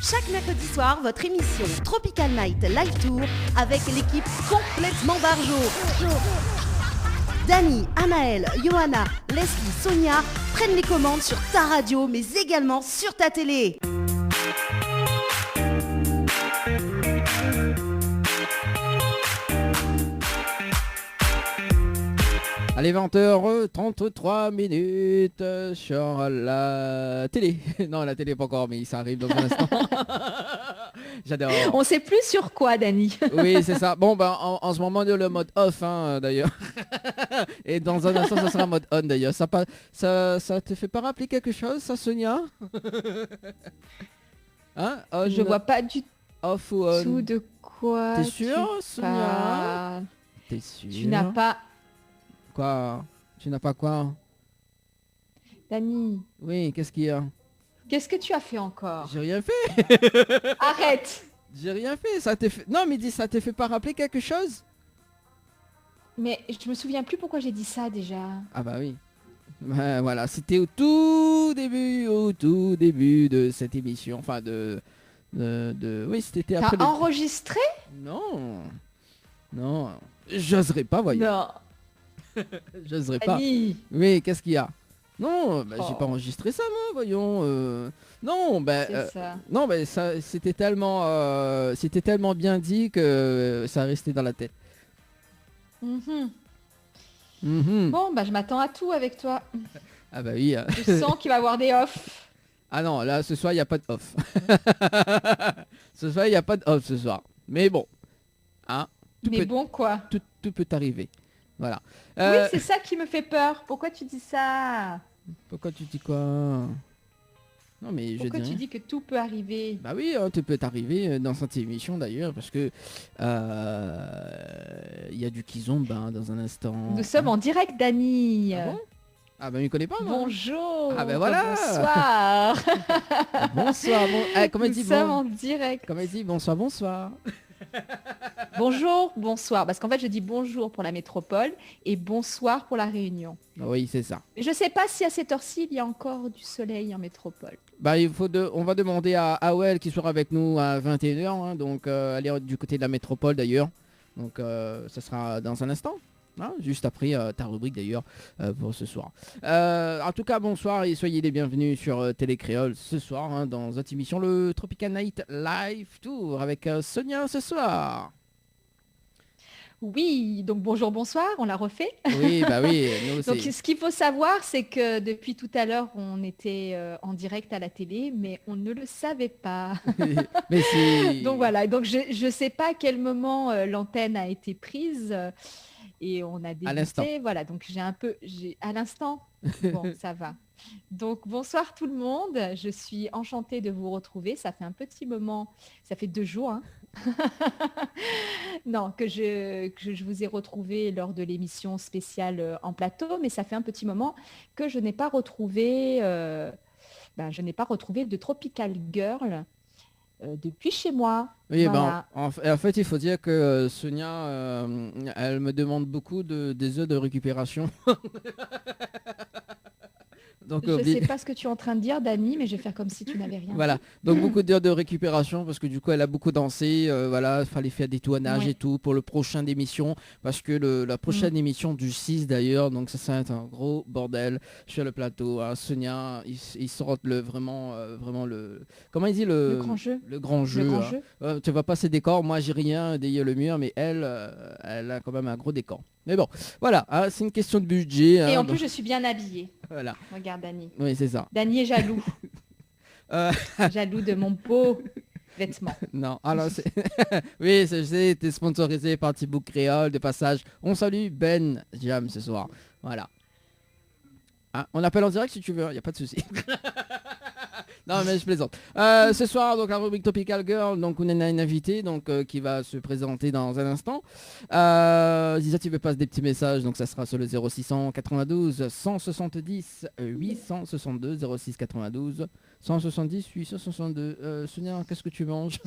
Chaque mercredi soir, votre émission Tropical Night Live Tour avec l'équipe complètement barjo. Dani, Anaël, Johanna, Leslie, Sonia prennent les commandes sur ta radio mais également sur ta télé. Allez, 20h33 sur la télé. Non, la télé pas encore, mais ça arrive dans un instant. J'adore. On sait plus sur quoi, Dani. Oui, c'est ça. Bon, ben, en ce moment, le mode off, d'ailleurs. Et dans un instant, ça sera mode on, d'ailleurs. Ça te fait pas rappeler quelque chose, ça, Sonia? Hein? On, je vois pas du off ou on? tout de quoi. T'es sûr, Sonia? T'es sûr? Tu n'as pas... Quoi? Tu n'as pas quoi? Dani. Oui, qu'est-ce qu'il y a? Qu'est-ce que tu as fait encore? J'ai rien fait. Arrête. J'ai rien fait. Ça t'est fait... Non, mais dis, ça t'est fait pas rappeler quelque chose? Mais je me souviens plus pourquoi j'ai dit ça déjà. Ah bah oui. Voilà, c'était au tout début de cette émission. Enfin, Oui, c'était après... T'as enregistré? Non. Non. J'oserais pas, voyons. Non. J'oserais pas. Oui, qu'est-ce qu'il y a? Non, bah, j'ai pas enregistré ça, moi, voyons. Non, ça, c'était tellement bien dit que ça restait dans la tête. Bon, bah je m'attends à tout avec toi. Ah bah oui. Je sens qu'il va y avoir des off. Ah non, là, ce soir, il n'y a pas de off. Ce soir, il n'y a pas de off ce soir. Mais bon. Hein, quoi. Tout peut arriver. Voilà. Oui, c'est ça qui me fait peur. Pourquoi tu dis ça? Pourquoi tu dis quoi? Non, mais pourquoi tu dis que tout peut arriver? Bah oui, tout peut arriver dans cette émission d'ailleurs, parce que il y a du Kizomba dans un instant. Nous sommes en direct, Dani. Ah bon? Ah bah, il connaît pas, moi. Bonjour. Ah ben voilà. Bonsoir. Bonsoir. Comment elle dit? Nous sommes en direct. Comment elle dit? Bonsoir. Bonjour, bonsoir. Parce qu'en fait, je dis bonjour pour la métropole et bonsoir pour la Réunion. Oui, c'est ça. Je sais pas si à cette heure-ci, il y a encore du soleil en métropole. Bah, on va demander à Awel qui sera avec nous à 21h. Donc, elle est du côté de la métropole d'ailleurs. Donc, ça sera dans un instant. Juste après ta rubrique d'ailleurs pour ce soir. En tout cas, bonsoir et soyez les bienvenus sur Télé Créole ce soir dans cette émission, le Tropical Night Live Tour avec Sonia ce soir. Oui, donc bonjour, bonsoir, on l'a refait. Oui, bah oui. Nous aussi. Donc ce qu'il faut savoir, c'est que depuis tout à l'heure, on était en direct à la télé, mais on ne le savait pas. Mais si... Donc voilà, donc je ne sais pas à quel moment l'antenne a été prise. Et on a débuté, voilà, donc à l'instant, bon, ça va. Donc bonsoir tout le monde, je suis enchantée de vous retrouver, ça fait un petit moment, ça fait 2 jours, non, que je vous ai retrouvé lors de l'émission spéciale en plateau, mais ça fait un petit moment que je n'ai pas retrouvé, de Tropical Girl depuis chez moi. Oui, voilà. en fait, il faut dire que Sonia, elle me demande beaucoup des œufs de récupération. Donc, je ne sais pas ce que tu es en train de dire, Dani, mais je vais faire comme si tu n'avais rien. Voilà, donc beaucoup d'heures de récupération parce que du coup elle a beaucoup dansé, voilà, il fallait faire des tournages et tout pour le prochain émission, parce que la prochaine émission du 6 d'ailleurs, donc ça va être un gros bordel sur le plateau. Sonia, ils sortent vraiment le... Comment il dit le grand jeu. Le grand jeu. Tu vois pas ses décors, moi j'ai rien derrière le mur, mais elle a quand même un gros décor. Mais bon, voilà, c'est une question de budget. Et en plus, je suis bien habillée. Voilà. Regarde, Dani. Oui, c'est ça. Dani est jaloux. Jaloux de mon beau vêtement. Non, alors c'est... oui, je sais, t'es sponsorisé par Thibaut Créole, de passage. On salue Ben Jam ce soir. Voilà. On appelle en direct si tu veux, il n'y a pas de souci. Non mais je plaisante. Ce soir, donc la rubrique Tropical Girl, donc on a une invitée qui va se présenter dans un instant. Zisa, tu veux passer des petits messages, donc ça sera sur le 0692 170 862 0692 170 862. Sonia, qu'est-ce que tu manges?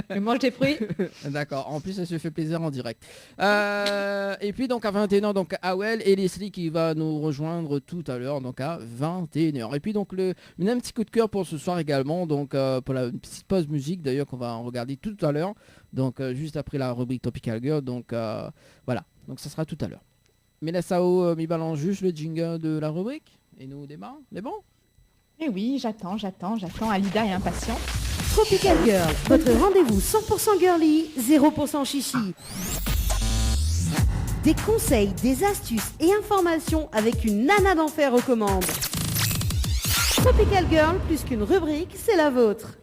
Je mange des fruits. D'accord, en plus elle se fait plaisir en direct. Et puis donc à 21h, donc Awel et Leslie qui va nous rejoindre tout à l'heure, donc à 21h. Et puis donc un petit coup de cœur pour ce soir également, donc pour la petite pause musique d'ailleurs qu'on va regarder tout à l'heure, donc juste après la rubrique Tropical Girl, donc voilà, donc ça sera tout à l'heure. Mais la Sao mi balance juste le jingle de la rubrique et nous démarrons, c'est bon? Eh oui, j'attends. Alida est impatiente. Tropical Girl, votre rendez-vous 100% girly, 0% chichi. Des conseils, des astuces et informations avec une nana d'enfer aux commandes. Tropical Girl, plus qu'une rubrique, c'est la vôtre.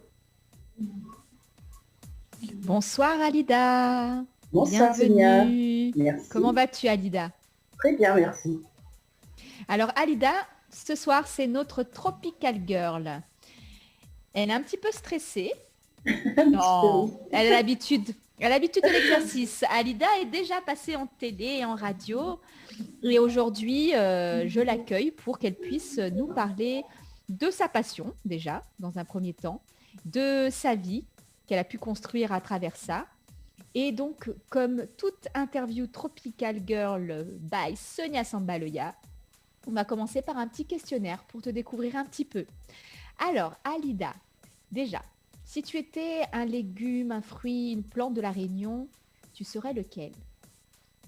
Bonsoir Alida. Bonsoir Bienvenue. Merci. Comment vas-tu Alida? Très bien, merci. Alors Alida, ce soir c'est notre Tropical Girl. Elle est un petit peu stressée. Non, elle a l'habitude. Elle a l'habitude de l'exercice. Alida est déjà passée en télé et en radio. Et aujourd'hui, je l'accueille pour qu'elle puisse nous parler de sa passion, déjà, dans un premier temps, de sa vie qu'elle a pu construire à travers ça. Et donc, comme toute interview Tropical Girl by Sonia Sambaloya, on va commencer par un petit questionnaire pour te découvrir un petit peu. Alors, Alida, déjà, si tu étais un légume, un fruit, une plante de la Réunion, tu serais lequel?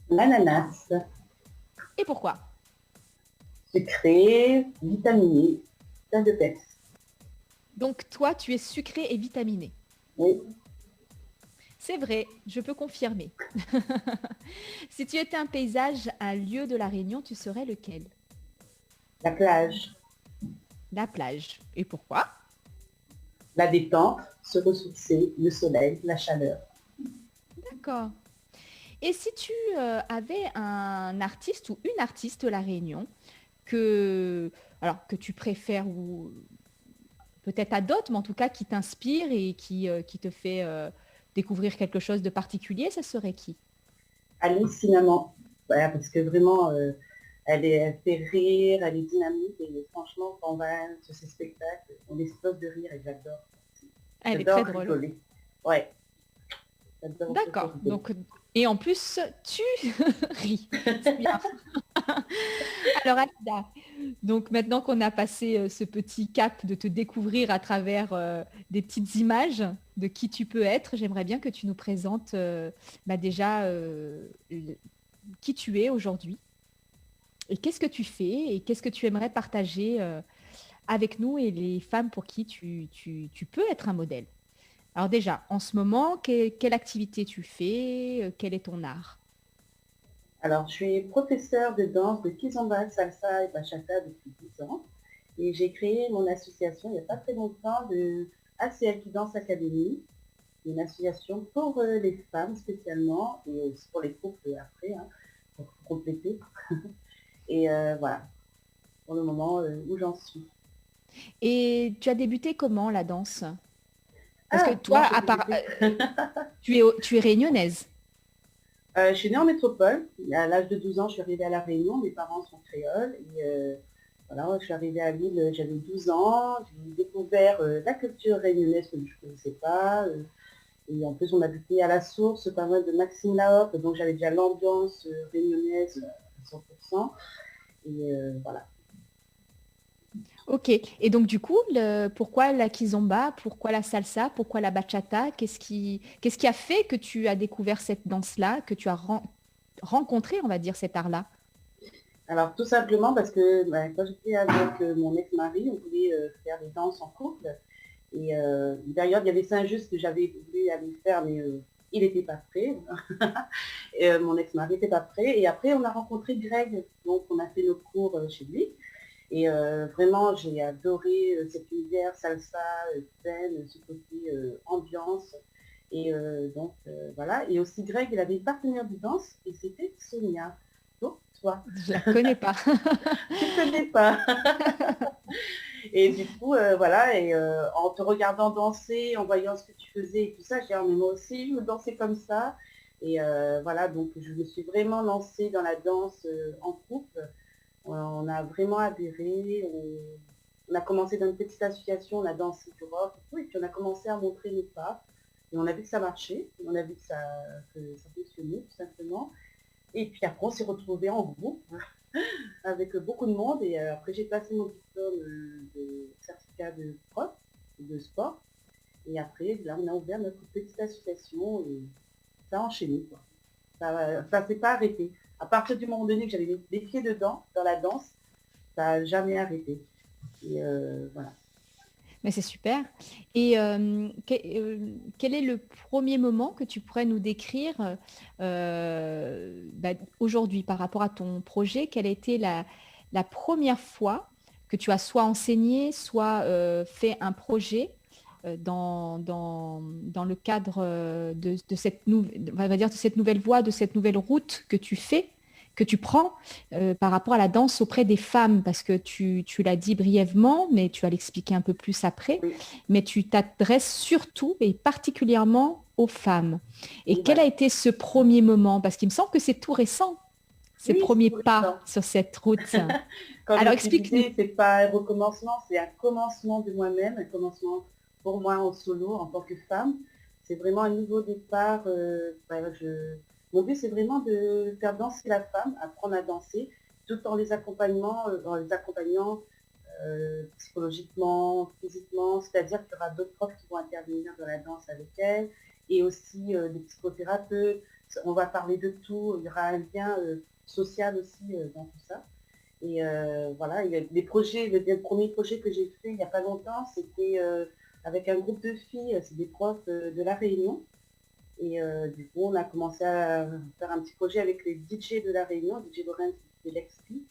L'ananas, Et pourquoi? sucré, vitaminé, plein de peps. Donc, toi, tu es sucré et vitaminé. Oui, C'est vrai, je peux confirmer. Si tu étais un paysage, un lieu de la Réunion, tu serais lequel? la plage, La plage. Et pourquoi? la détente, se ressourcer, le soleil, la chaleur. D'accord. Et si tu avais un artiste ou une artiste de la Réunion que tu préfères ou peut-être à d'autres, mais en tout cas qui t'inspire et qui te fait découvrir quelque chose de particulier, ça serait qui? Hallucinamment. Voilà, parce que vraiment, elle fait rire, elle est dynamique et franchement, quand on va sur ces spectacles, on explose de rire et j'adore. Elle est J'adore très drôle. rigoler. Ouais. J'adore D'accord. rigoler. Donc, et en plus, tu ris. C'est bien. Alors, Alida, donc maintenant qu'on a passé ce petit cap de te découvrir à travers des petites images de qui tu peux être, j'aimerais bien que tu nous présentes déjà qui tu es aujourd'hui et qu'est-ce que tu fais et qu'est-ce que tu aimerais partager avec nous et les femmes pour qui tu peux être un modèle. Alors déjà, en ce moment, quelle activité tu fais? Quel est ton art? Alors, je suis professeure de danse de kizomba, salsa et bachata depuis 10 ans. Et j'ai créé mon association il n'y a pas très longtemps de ACL qui Danse Academy, une association pour les femmes spécialement et aussi pour les couples après, hein, pour compléter. Et voilà, pour le moment où j'en suis. Et tu as débuté comment la danse? Parce Ah, que toi, moi, j'ai à part, débuté. tu es réunionnaise. Je suis née en métropole. À l'âge de 12 ans, je suis arrivée à La Réunion. Mes parents sont créoles. Et voilà, je suis arrivée à Lille, j'avais 12 ans. J'ai découvert la culture réunionnaise que je ne connaissais pas. Et en plus, on habitait à la source, pas mal de Maxime Laop. Donc, j'avais déjà l'ambiance réunionnaise à 100%. Et voilà. Ok. Et donc du coup, pourquoi la kizomba? Pourquoi la salsa? Pourquoi la bachata? Qu'est-ce qui a fait que tu as découvert cette danse-là, que tu as rencontré, on va dire, cet art-là? Alors, tout simplement parce que quand j'étais avec mon ex-mari, on voulait faire des danses en couple. Et d'ailleurs, il y avait Saint-Just que j'avais voulu aller faire, mais il n'était pas prêt. Et, mon ex-mari n'était pas prêt. Et après, on a rencontré Greg. Donc, on a fait nos cours chez lui. Et vraiment, j'ai adoré cet univers salsa, zen, ce côté ambiance. Et donc, voilà. Et aussi, Greg, il avait une partenaire de danse et c'était Sonia. Donc, toi. Je la connais pas. Tu ne connais pas. Et du coup, voilà, et en te regardant danser, en voyant ce que tu faisais et tout ça, j'ai dit, ah, mais moi aussi, je veux danser comme ça. Et voilà, donc je me suis vraiment lancée dans la danse en couple. On a vraiment adhéré. On a commencé dans une petite association, on a dansé du rock et tout, et puis on a commencé à montrer nos pas. Et on a vu que ça marchait, on a vu que ça fonctionnait tout simplement. Et puis après, on s'est retrouvés en groupe avec beaucoup de monde. Et après, j'ai passé mon diplôme de certificat de prof de sport. Et après, là, on a ouvert notre petite association et ça a enchaîné, quoi. Ça ne s'est pas arrêté. À partir du moment donné que j'avais les pieds dedans, dans la danse, ça n'a jamais arrêté. Et voilà. Mais c'est super. Et quel est le premier moment que tu pourrais nous décrire aujourd'hui par rapport à ton projet? Quelle a été la première fois que tu as soit enseigné, soit fait un projet dans le cadre de cette, on va dire, de cette nouvelle voie, de cette nouvelle route que tu fais, que tu prends par rapport à la danse auprès des femmes, parce que tu l'as dit brièvement, mais tu vas l'expliquer un peu plus après, Oui. mais tu t'adresses surtout et particulièrement aux femmes. Et Oui, quel voilà. a été ce premier moment? Parce qu'il me semble que c'est tout récent, ces Oui, premiers c'est tout pas récent. sur cette route. Comme Alors je te explique-nous. disais, c'est pas un recommencement, c'est un commencement de moi-même, un commencement pour moi en solo, en tant que femme. C'est vraiment un nouveau départ. Mon but, c'est vraiment de faire danser la femme, apprendre à danser, tout en les accompagnant psychologiquement, physiquement, c'est-à-dire qu'il y aura d'autres profs qui vont intervenir dans la danse avec elle, et aussi des psychothérapeutes. On va parler de tout, il y aura un lien social aussi dans tout ça. Et voilà, les projets, le premier projet que j'ai fait il n'y a pas longtemps, c'était avec un groupe de filles, c'est des profs de La Réunion. Et du coup, on a commencé à faire un petit projet avec les DJ de La Réunion, DJ Lorenz et Lexpi,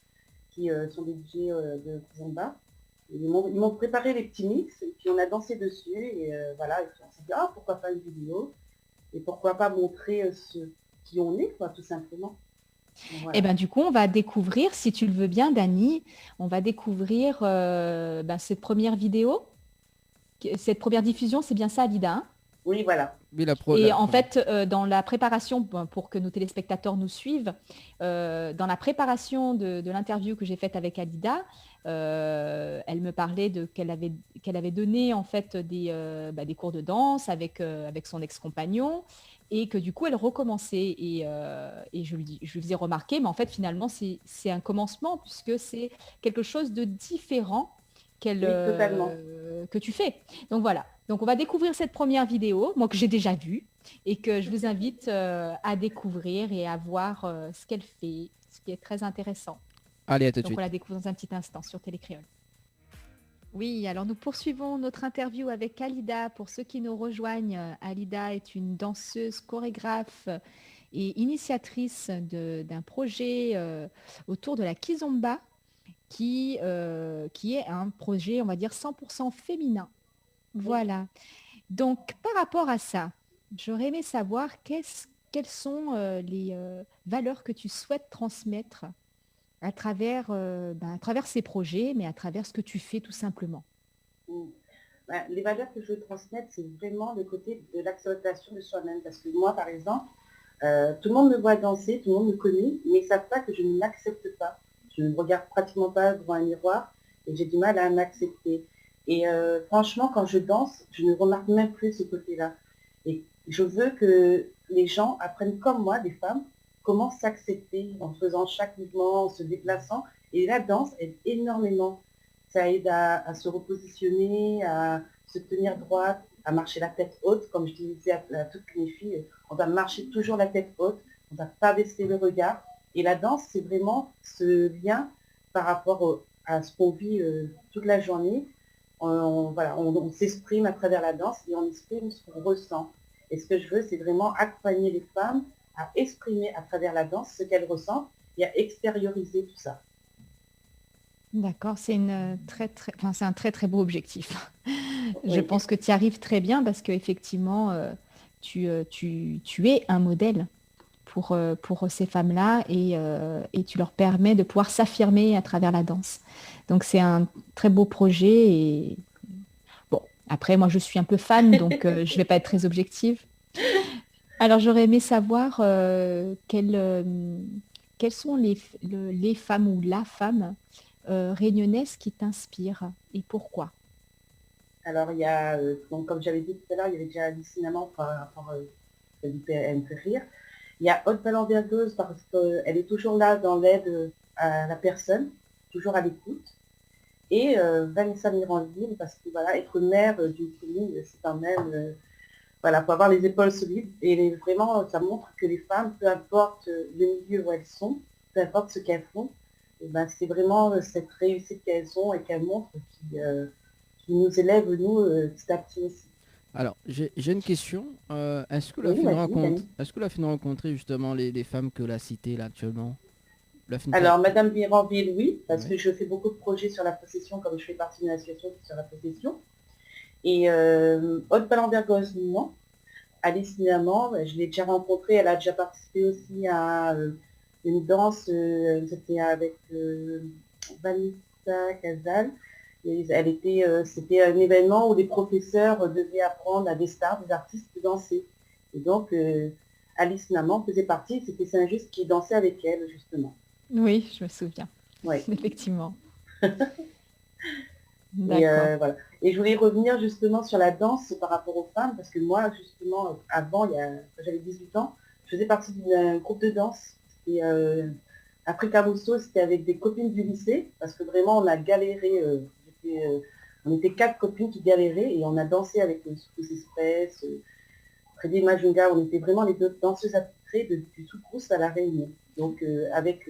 qui sont des DJ de Kizomba. Ils m'ont préparé les petits mix, et puis on a dansé dessus, et voilà, et puis on s'est dit, ah, pourquoi pas une vidéo, et pourquoi pas montrer qui on est, quoi, tout simplement. Voilà. Et ben du coup, on va découvrir, si tu le veux bien, Dani, on va découvrir cette première vidéo. Cette première diffusion, c'est bien ça, Alida, hein? Oui, voilà. Oui, Et en fait, dans la préparation, pour que nos téléspectateurs nous suivent, dans la préparation de l'interview que j'ai faite avec Alida, elle me parlait qu'elle avait donné en fait des cours de danse avec son ex-compagnon, et que du coup elle recommençait, et je lui faisais remarquer, mais en fait finalement c'est un commencement, puisque c'est quelque chose de différent Totalement. que tu fais. Donc voilà. Donc on va découvrir cette première vidéo, moi que j'ai déjà vue, et que je vous invite à découvrir et à voir ce qu'elle fait, ce qui est très intéressant. Allez, à tout de Donc suite. on la découvre dans un petit instant sur Télécréole. Oui, alors nous poursuivons notre interview avec Alida. Pour ceux qui nous rejoignent, Alida est une danseuse, chorégraphe et initiatrice d'un projet autour de la Kizomba, qui est un projet, on va dire, 100% féminin. Voilà. Donc, par rapport à ça, j'aurais aimé savoir quelles sont les valeurs que tu souhaites transmettre à travers ces projets, mais à travers ce que tu fais tout simplement. Les valeurs que je veux transmettre, c'est vraiment le côté de l'acceptation de soi-même. Parce que moi, par exemple, tout le monde me voit danser, tout le monde me connaît, mais ils ne savent pas que je ne m'accepte pas. Je ne me regarde pratiquement pas devant un miroir et j'ai du mal à m'accepter. Et franchement, quand je danse, je ne remarque même plus ce côté-là. Et je veux que les gens apprennent comme moi, des femmes, comment s'accepter en faisant chaque mouvement, en se déplaçant. Et la danse aide énormément. Ça aide à se repositionner, à se tenir droite, à marcher la tête haute. Comme je disais à toutes mes filles, on va marcher toujours la tête haute, on ne va pas baisser le regard. Et la danse, c'est vraiment ce lien par rapport à ce qu'on vit toute la journée. On s'exprime à travers la danse et on exprime ce qu'on ressent. Et ce que je veux, c'est vraiment accompagner les femmes à exprimer à travers la danse ce qu'elles ressentent et à extérioriser tout ça. D'accord, c'est un très très beau objectif. Je pense que tu y arrives très bien, parce qu'effectivement, tu es un modèle pour ces femmes-là, et tu leur permets de pouvoir s'affirmer à travers la danse. Donc c'est un très beau projet. Et bon, après moi je suis un peu fan, donc je ne vais pas être très objective. Alors j'aurais aimé savoir quelles sont les femmes ou la femme réunionnaise qui t'inspire, et pourquoi? Alors, il y a, donc, comme j'avais dit tout à l'heure, il y avait déjà du cinéma, elle me fait rire. Il y a Haute Palanvergeuse parce qu'elle est toujours là dans l'aide à la personne, toujours à l'écoute. Et Vanessa Mirandine parce que voilà, être mère d'une commune, c'est quand même, voilà, faut avoir les épaules solides. Et vraiment, ça montre que les femmes, peu importe le milieu où elles sont, peu importe ce qu'elles font, et ben, c'est vraiment cette réussite qu'elles ont et qu'elles montrent qui nous élève, nous, petit à petit aussi. Alors, j'ai une question. Est-ce que la est-ce que la fin de rencontrer justement les femmes que la cité là actuellement? Alors, Madame Biranville, oui, parce que je fais beaucoup de projets sur la possession, comme je fais partie d'une association sur la possession. Et Haute Palanvergeuse, non. Alice Niamant, je l'ai déjà rencontrée, elle a déjà participé aussi à une danse, c'était avec Vanessa Casal. C'était un événement où les professeurs devaient apprendre à des stars, des artistes de danser. Et donc, Alice Niamant faisait partie, c'était Saint-Just qui dansait avec elle, justement. Oui, je me souviens. Oui. Effectivement. Et, voilà. Et je voulais revenir justement sur la danse par rapport aux femmes, parce que moi, justement, avant, quand j'avais 18 ans, je faisais partie d'un groupe de danse. Et Africa Mousso, c'était avec des copines du lycée, parce que vraiment, on a galéré. On était 4 copines qui galéraient et on a dansé avec Soukous Express, Freddy Majunga. On était vraiment les 2 danseuses attitrées du Soukous à La Réunion. Donc, avec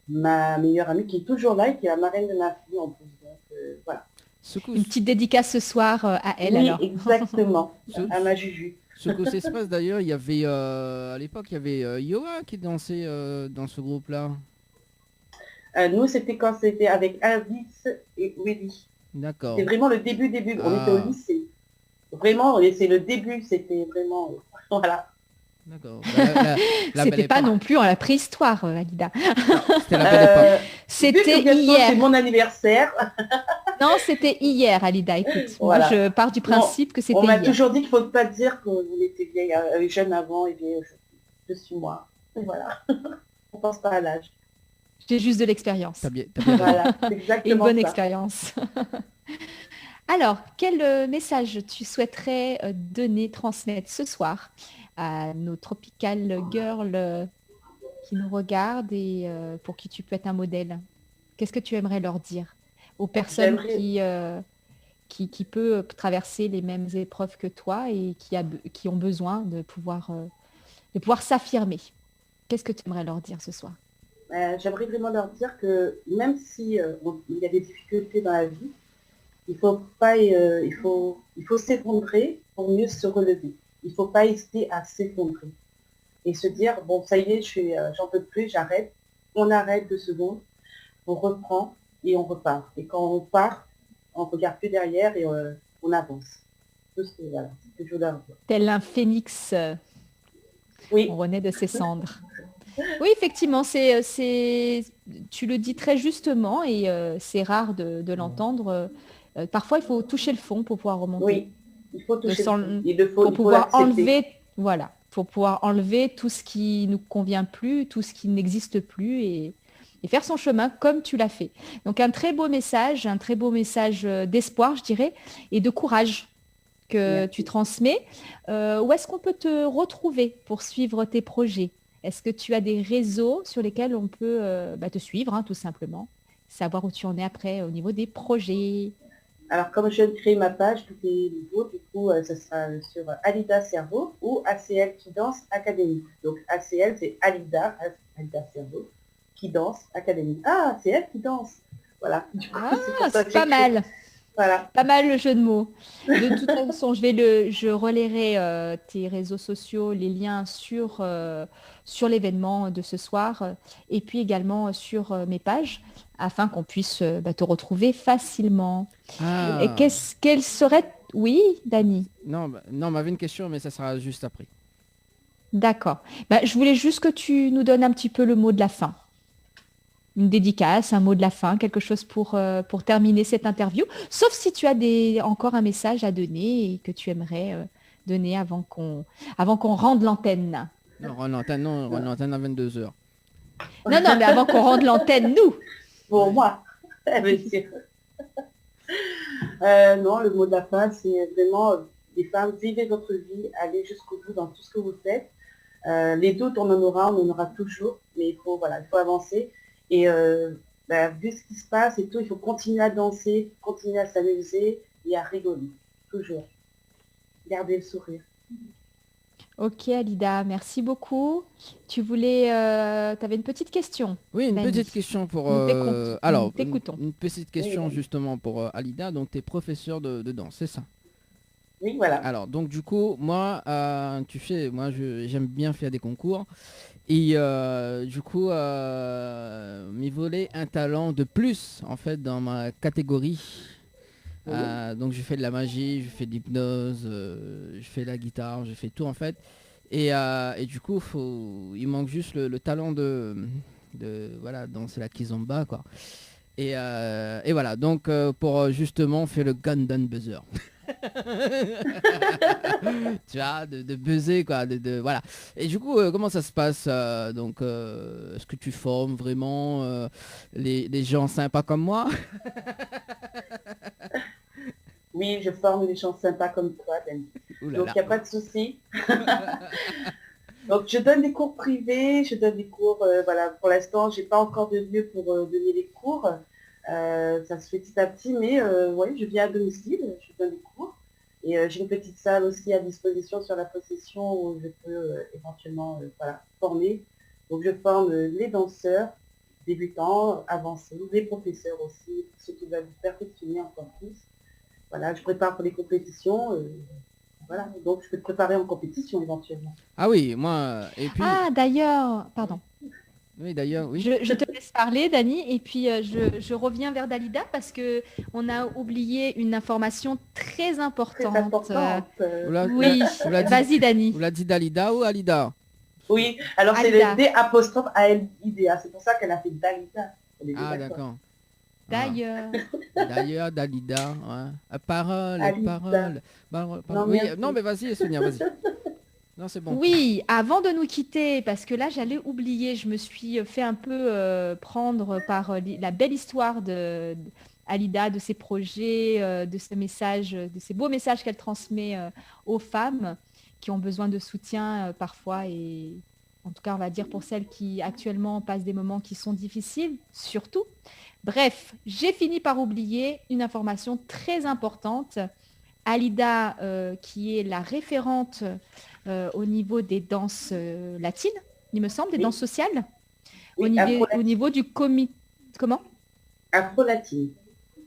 ma meilleure amie qui est toujours là et qui est la marraine de ma fille en plus. Donc, voilà. Une petite dédicace ce soir à elle, oui, alors. Exactement, à ma Juju. Soukous Express, d'ailleurs, il y avait, à l'époque, il y avait Yoa qui dansait dans ce groupe-là. Nous, c'était quand c'était avec Alice et Willy. D'accord. C'est vraiment le début. On était au lycée. Vraiment, c'est le début, c'était vraiment... voilà. D'accord. C'était pas non plus en la préhistoire, Alida. C'était la belle époque. C'était hier. C'est mon anniversaire. Non, c'était hier, Alida. Écoute, voilà. Moi, je pars du principe que c'était hier. On m'a toujours dit qu'il ne faut pas dire qu'on était vieille, jeune avant et vieille aujourd'hui. Je suis moi. Et voilà. On ne pense pas à l'âge. J'ai juste de l'expérience. T'as bien voilà, exactement. Et une bonne expérience. Alors, quel message tu souhaiterais transmettre ce soir à nos tropical girls qui nous regardent et pour qui tu peux être un modèle? Qu'est-ce que tu aimerais leur dire aux personnes qui peuvent traverser les mêmes épreuves que toi et qui ont besoin de pouvoir s'affirmer? Qu'est-ce que tu aimerais leur dire ce soir? J'aimerais vraiment leur dire que même si il y a des difficultés dans la vie, il faut s'effondrer pour mieux se relever. Il ne faut pas hésiter à s'effondrer et se dire, bon, ça y est, j'en peux plus, j'arrête. On arrête 2 secondes, on reprend et on repart. Et quand on part, on ne regarde plus derrière et on avance. Voilà, c'est toujours là. Tel un phénix, oui. On renaît de ses cendres. Oui, effectivement, tu le dis très justement et c'est rare de l'entendre. Parfois, il faut toucher le fond pour pouvoir remonter. Oui, il faut toucher le fond. Pour pouvoir enlever, voilà, pour pouvoir enlever tout ce qui ne nous convient plus, tout ce qui n'existe plus et faire son chemin comme tu l'as fait. Donc, un très beau message d'espoir, je dirais, et de courage que tu transmets. Où est-ce qu'on peut te retrouver pour suivre tes projets? Est-ce que tu as des réseaux sur lesquels on peut te suivre, tout simplement, savoir où tu en es après au niveau des projets? Alors, comme je viens de créer ma page, tout est nouveau, du coup, ça sera sur Alida Cerveau ou ACL qui danse Académie. Donc, ACL, c'est Alida Cerveau qui danse Académie. Ah, c'est elle qui danse. Voilà. Du coup, c'est pas mal. Voilà. Pas mal le jeu de mots. De toute façon, je relayerai tes réseaux sociaux, les liens sur l'événement de ce soir et puis également sur mes pages afin qu'on puisse te retrouver facilement. Et quelle serait... Oui, Dani? Non, on m'avait une question, mais ça sera juste après. D'accord. Je voulais juste que tu nous donnes un petit peu le mot de la fin. Une dédicace, un mot de la fin, quelque chose pour terminer cette interview. Sauf si tu as encore un message à donner et que tu aimerais donner avant qu'on rende l'antenne. Non, rendre l'antenne à 22h. Non, mais avant qu'on rende l'antenne, nous. Pour moi, monsieur. Non, le mot de la fin, c'est vraiment les femmes, vivez votre vie, allez jusqu'au bout dans tout ce que vous faites. Les doutes, on en aura toujours, mais il faut avancer. Et vu ce qui se passe et tout, il faut continuer à danser, continuer à s'amuser et à rigoler, toujours. Garder le sourire. Ok, Alida, merci beaucoup. Tu avais une petite question. Oui, une Dani. petite question pour... Nous t'écoutons. Une petite question justement pour Alida. Donc, tu es professeur de danse, c'est ça? Oui, voilà. Alors, donc du coup, moi, j'aime bien faire des concours. Et du coup, m'y volait un talent de plus, en fait, dans ma catégorie. Donc, je fais de la magie, je fais de l'hypnose, je fais de la guitare, je fais tout, en fait. Et du coup, il manque juste le talent de danser la kizomba, quoi. Et voilà, donc pour justement faire le Gundam Buzzer. Tu vois, de buzzer, quoi, voilà. Et du coup, comment ça se passe donc, est-ce que tu formes vraiment les gens sympas comme moi? Oui, je forme des gens sympas comme toi, Dani. Donc, il n'y a pas de souci. Donc, je donne des cours privés, je donne des cours, pour l'instant, je n'ai pas encore de lieu pour donner les cours. Ça se fait petit à petit, mais oui, je viens à domicile, je donne des cours. Et j'ai une petite salle aussi à disposition sur la possession où je peux éventuellement former. Donc, je forme les danseurs, débutants, avancés, les professeurs aussi, ceux qui veulent perfectionner encore plus. Voilà, je prépare pour les compétitions. Voilà, donc je peux te préparer en compétition éventuellement. Ah oui, moi, et puis... Ah, d'ailleurs, pardon. Oui, d'ailleurs, oui. Je te laisse parler, Dani, et puis je reviens vers Dalida parce que on a oublié une information très importante. Très importante. Oui, vas-y, Dani. Vous l'avez dit Dalida ou Alida? Oui, alors c'est Alida. le D'-A-L-I-D-A. C'est pour ça qu'elle a fait Dalida. Ah, d'accord. D'ailleurs. D'ailleurs, Dalida, ouais. Parole. Non, oui, merci. non, mais vas-y, Sonia, vas-y. Non, c'est bon. Oui, avant de nous quitter, parce que là j'allais oublier, je me suis fait un peu prendre par la belle histoire de Alida, de ses projets, de ses messages, de ces beaux messages qu'elle transmet aux femmes qui ont besoin de soutien parfois, et en tout cas on va dire pour celles qui actuellement passent des moments qui sont difficiles, surtout. Bref, j'ai fini par oublier une information très importante. Alida, qui est la référente au niveau des danses latines, il me semble, des danses sociales, Oui, au niveau du comité... Comment? Afro-latine.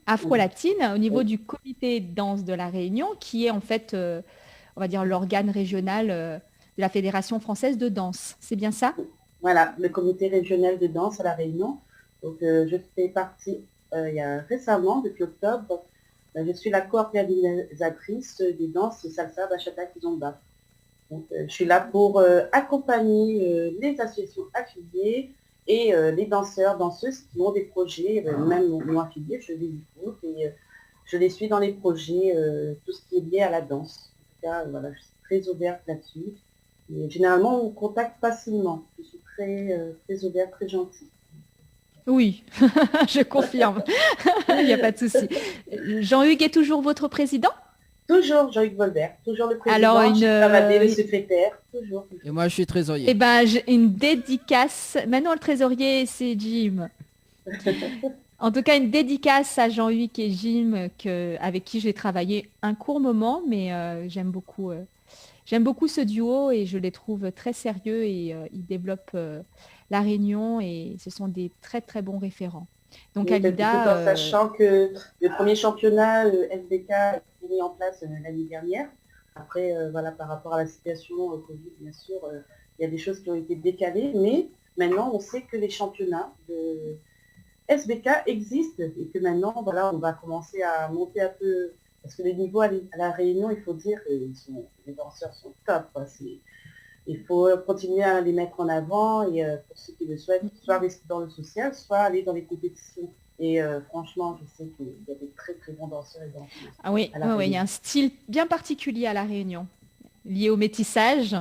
Afro-latine, au niveau du comité danse de la Réunion, qui est en fait, on va dire, l'organe régional de la Fédération française de danse. C'est bien ça? Voilà, le comité régional de danse à La Réunion. Donc, je fais partie, il y a récemment, depuis octobre, je suis la co-organisatrice des danses salsa, bachata, kizomba. Donc, je suis là pour accompagner les associations affiliées et les danseurs, danseuses qui ont des projets, même non affiliés, je les écoute et je les suis dans les projets, tout ce qui est lié à la danse. En tout cas, voilà, je suis très ouverte là-dessus. Et généralement, on me contacte facilement. Je suis très ouverte, très gentille. Oui, je confirme. Il n'y a pas de souci. Jean-Hugues est toujours votre président? Toujours Jean-Hugues Volbert, toujours le président, Alors, le secrétaire, toujours. Et moi, je suis trésorier. Eh ben, une dédicace. Maintenant, le trésorier, c'est Jim. En tout cas, une dédicace à Jean-Hugues et Jim, avec qui j'ai travaillé un court moment, mais j'aime beaucoup ce duo et je les trouve très sérieux et ils développent la Réunion et ce sont des très très bons référents. Donc oui, Alida... sachant que le premier championnat SBK a été mis en place l'année dernière. Après, voilà, par rapport à la situation Covid, bien sûr, il y a des choses qui ont été décalées, mais maintenant on sait que les championnats de SBK existent et que maintenant, voilà, on va commencer à monter un peu, parce que les niveaux à la Réunion, il faut dire que les danseurs sont top, quoi. Il faut continuer à les mettre en avant et pour ceux qui le souhaitent, soit rester dans le social, soit aller dans les compétitions. Et franchement, je sais qu'il y a des très très bons danseurs et danseuses. Ah oui, il y a un style bien particulier à la Réunion, lié au métissage.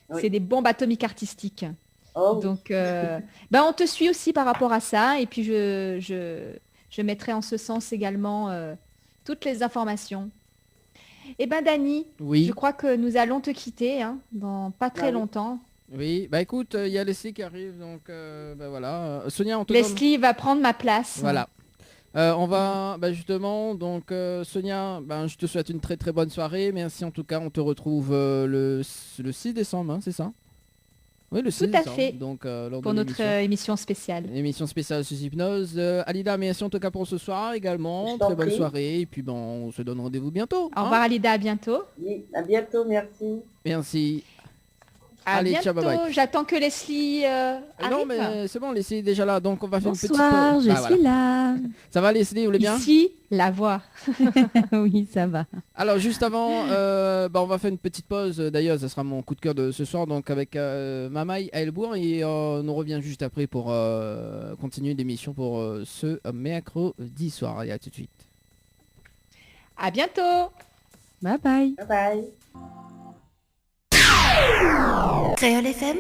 Oui. C'est des bombes atomiques artistiques. Oh. Donc, on te suit aussi par rapport à ça. Et puis, je mettrai en ce sens également toutes les informations. Eh ben Dany, Oui. je crois que nous allons te quitter dans pas très longtemps. Oui, bah écoute, il y a Leslie qui arrive, donc voilà. Sonia, on te Leslie va prendre ma place. Voilà. On va justement, donc Sonia, je te souhaite une très très bonne soirée. Merci en tout cas, on te retrouve le 6 décembre, c'est ça? Oui, le 6 décembre. Tout à fait. Donc, pour notre émission spéciale. Émission spéciale sous hypnose. Alida, merci en tout cas pour ce soir également. Très bonne soirée. Et puis on se donne rendez-vous bientôt. Au revoir Alida, à bientôt. Oui, à bientôt, merci. Merci. Allez, bientôt. Ciao, bye bye. J'attends que Leslie arrive. Non, mais c'est bon, Leslie est déjà là, donc on va faire une petite pause. Je suis là. Ça va Leslie, vous allez bien? Ici, la voix. Oui, ça va. Alors juste avant, on va faire une petite pause. D'ailleurs, ça sera mon coup de cœur de ce soir, donc avec Mamaï à Elbourg, et on revient juste après pour continuer l'émission pour ce mercredi soir. Et à tout de suite. À bientôt. Bye bye. Bye bye. Créole FM.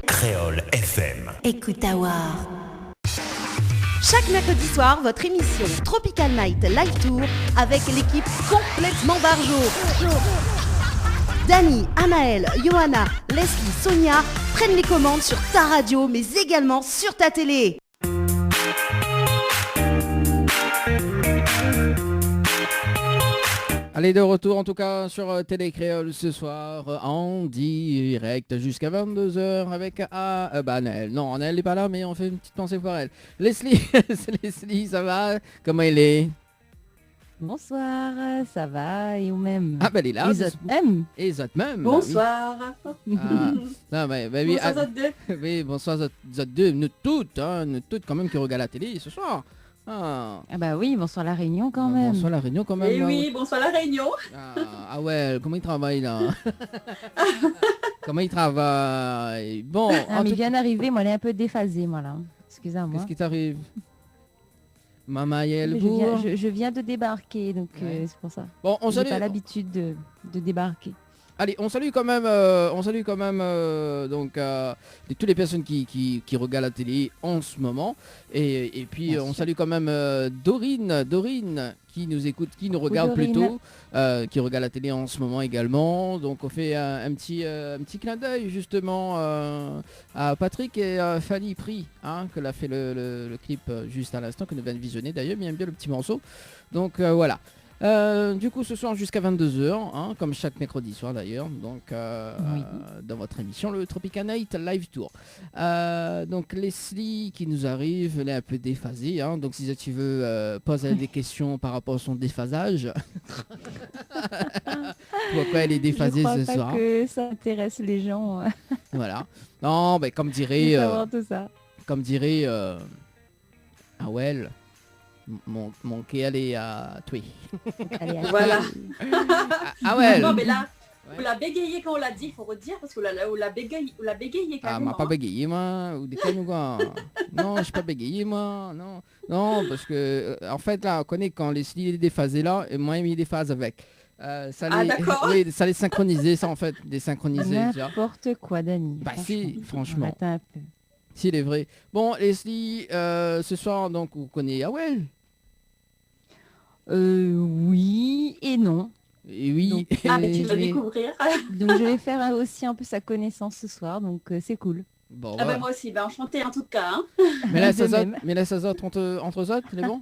Créole FM. Écoute à voir. Chaque mercredi soir, votre émission Tropical Night Live Tour avec l'équipe complètement Barjo. Dany, Amael, Johanna, Leslie, Sonia prennent les commandes sur ta radio mais également sur ta télé. Allez, de retour en tout cas sur Télé Créole ce soir en direct jusqu'à 22h avec Annelle. Non, Annelle n'est pas là mais on fait une petite pensée pour elle. Leslie, c'est Leslie, ça va? Comment elle est? Bonsoir, ça va et vous-même? Ah ben elle est là. Et autres même. Et autres même. Bonsoir. Oui. Non, mais, oui, bonsoir autres deux. Oui, bonsoir autres deux. Nous toutes quand même qui regardent la télé ce soir. Ah bah oui, bonsoir la Réunion quand même. Bonsoir la Réunion quand même. Et oui, bonsoir la Réunion. Ah ouais, comment il travaille là? Comment il travaille? Bon. Mais il vient d'arriver, moi elle est un peu déphasée moi là. Excusez-moi. Qu'est-ce qui t'arrive? Maman je viens de débarquer, donc c'est pour ça. Bon, on j'ai pas l'habitude de débarquer. Allez, on salue quand même, donc toutes les personnes qui regardent la télé en ce moment. Et puis Bien on sûr. salue quand même Dorine qui nous écoute, qui nous regarde plutôt, qui regarde la télé en ce moment également. Donc on fait un petit clin d'œil justement à Patrick et à Fanny Pri, que l'a fait le clip juste à l'instant, que nous venons de visionner d'ailleurs, mais il aime bien le petit morceau. Donc voilà. Du coup ce soir jusqu'à 22h, comme chaque mercredi soir d'ailleurs, donc dans votre émission le Tropical Night Live Tour. Donc Leslie qui nous arrive, elle est un peu déphasée, donc si tu veux poser des questions par rapport à son déphasage. Pourquoi elle est déphasée ce soir? Je crois pas que ça intéresse les gens. Voilà. Non, mais comme dirait tout ça. Comme dirait Awel, mon quai allait à tuer. Voilà. Ah ouais. Non mais là, vous la bégayez quand on l'a dit, il faut redire parce que vous la bégayez quand même. Ah, m'a pas bégayé moi, ou des connes ou quoi? Non, je suis pas bégayé moi, non, parce que en fait là, on connaît quand Leslie est déphasée là, et moi il est déphase avec. D'accord. Oui, ça les synchroniser, ça en fait, désynchroniser. N'importe quoi, Dany. Bah si, franchement. Un peu. Si, il est vrai. Bon, Leslie, ce soir, donc, vous connaissez Awel? Oui et non. Et oui. Donc, tu vas découvrir. Donc je vais faire aussi un peu sa connaissance ce soir, donc c'est cool. Bon, bah, moi aussi, enchantée en tout cas. Mais là, ça zote entre Zot, les bons?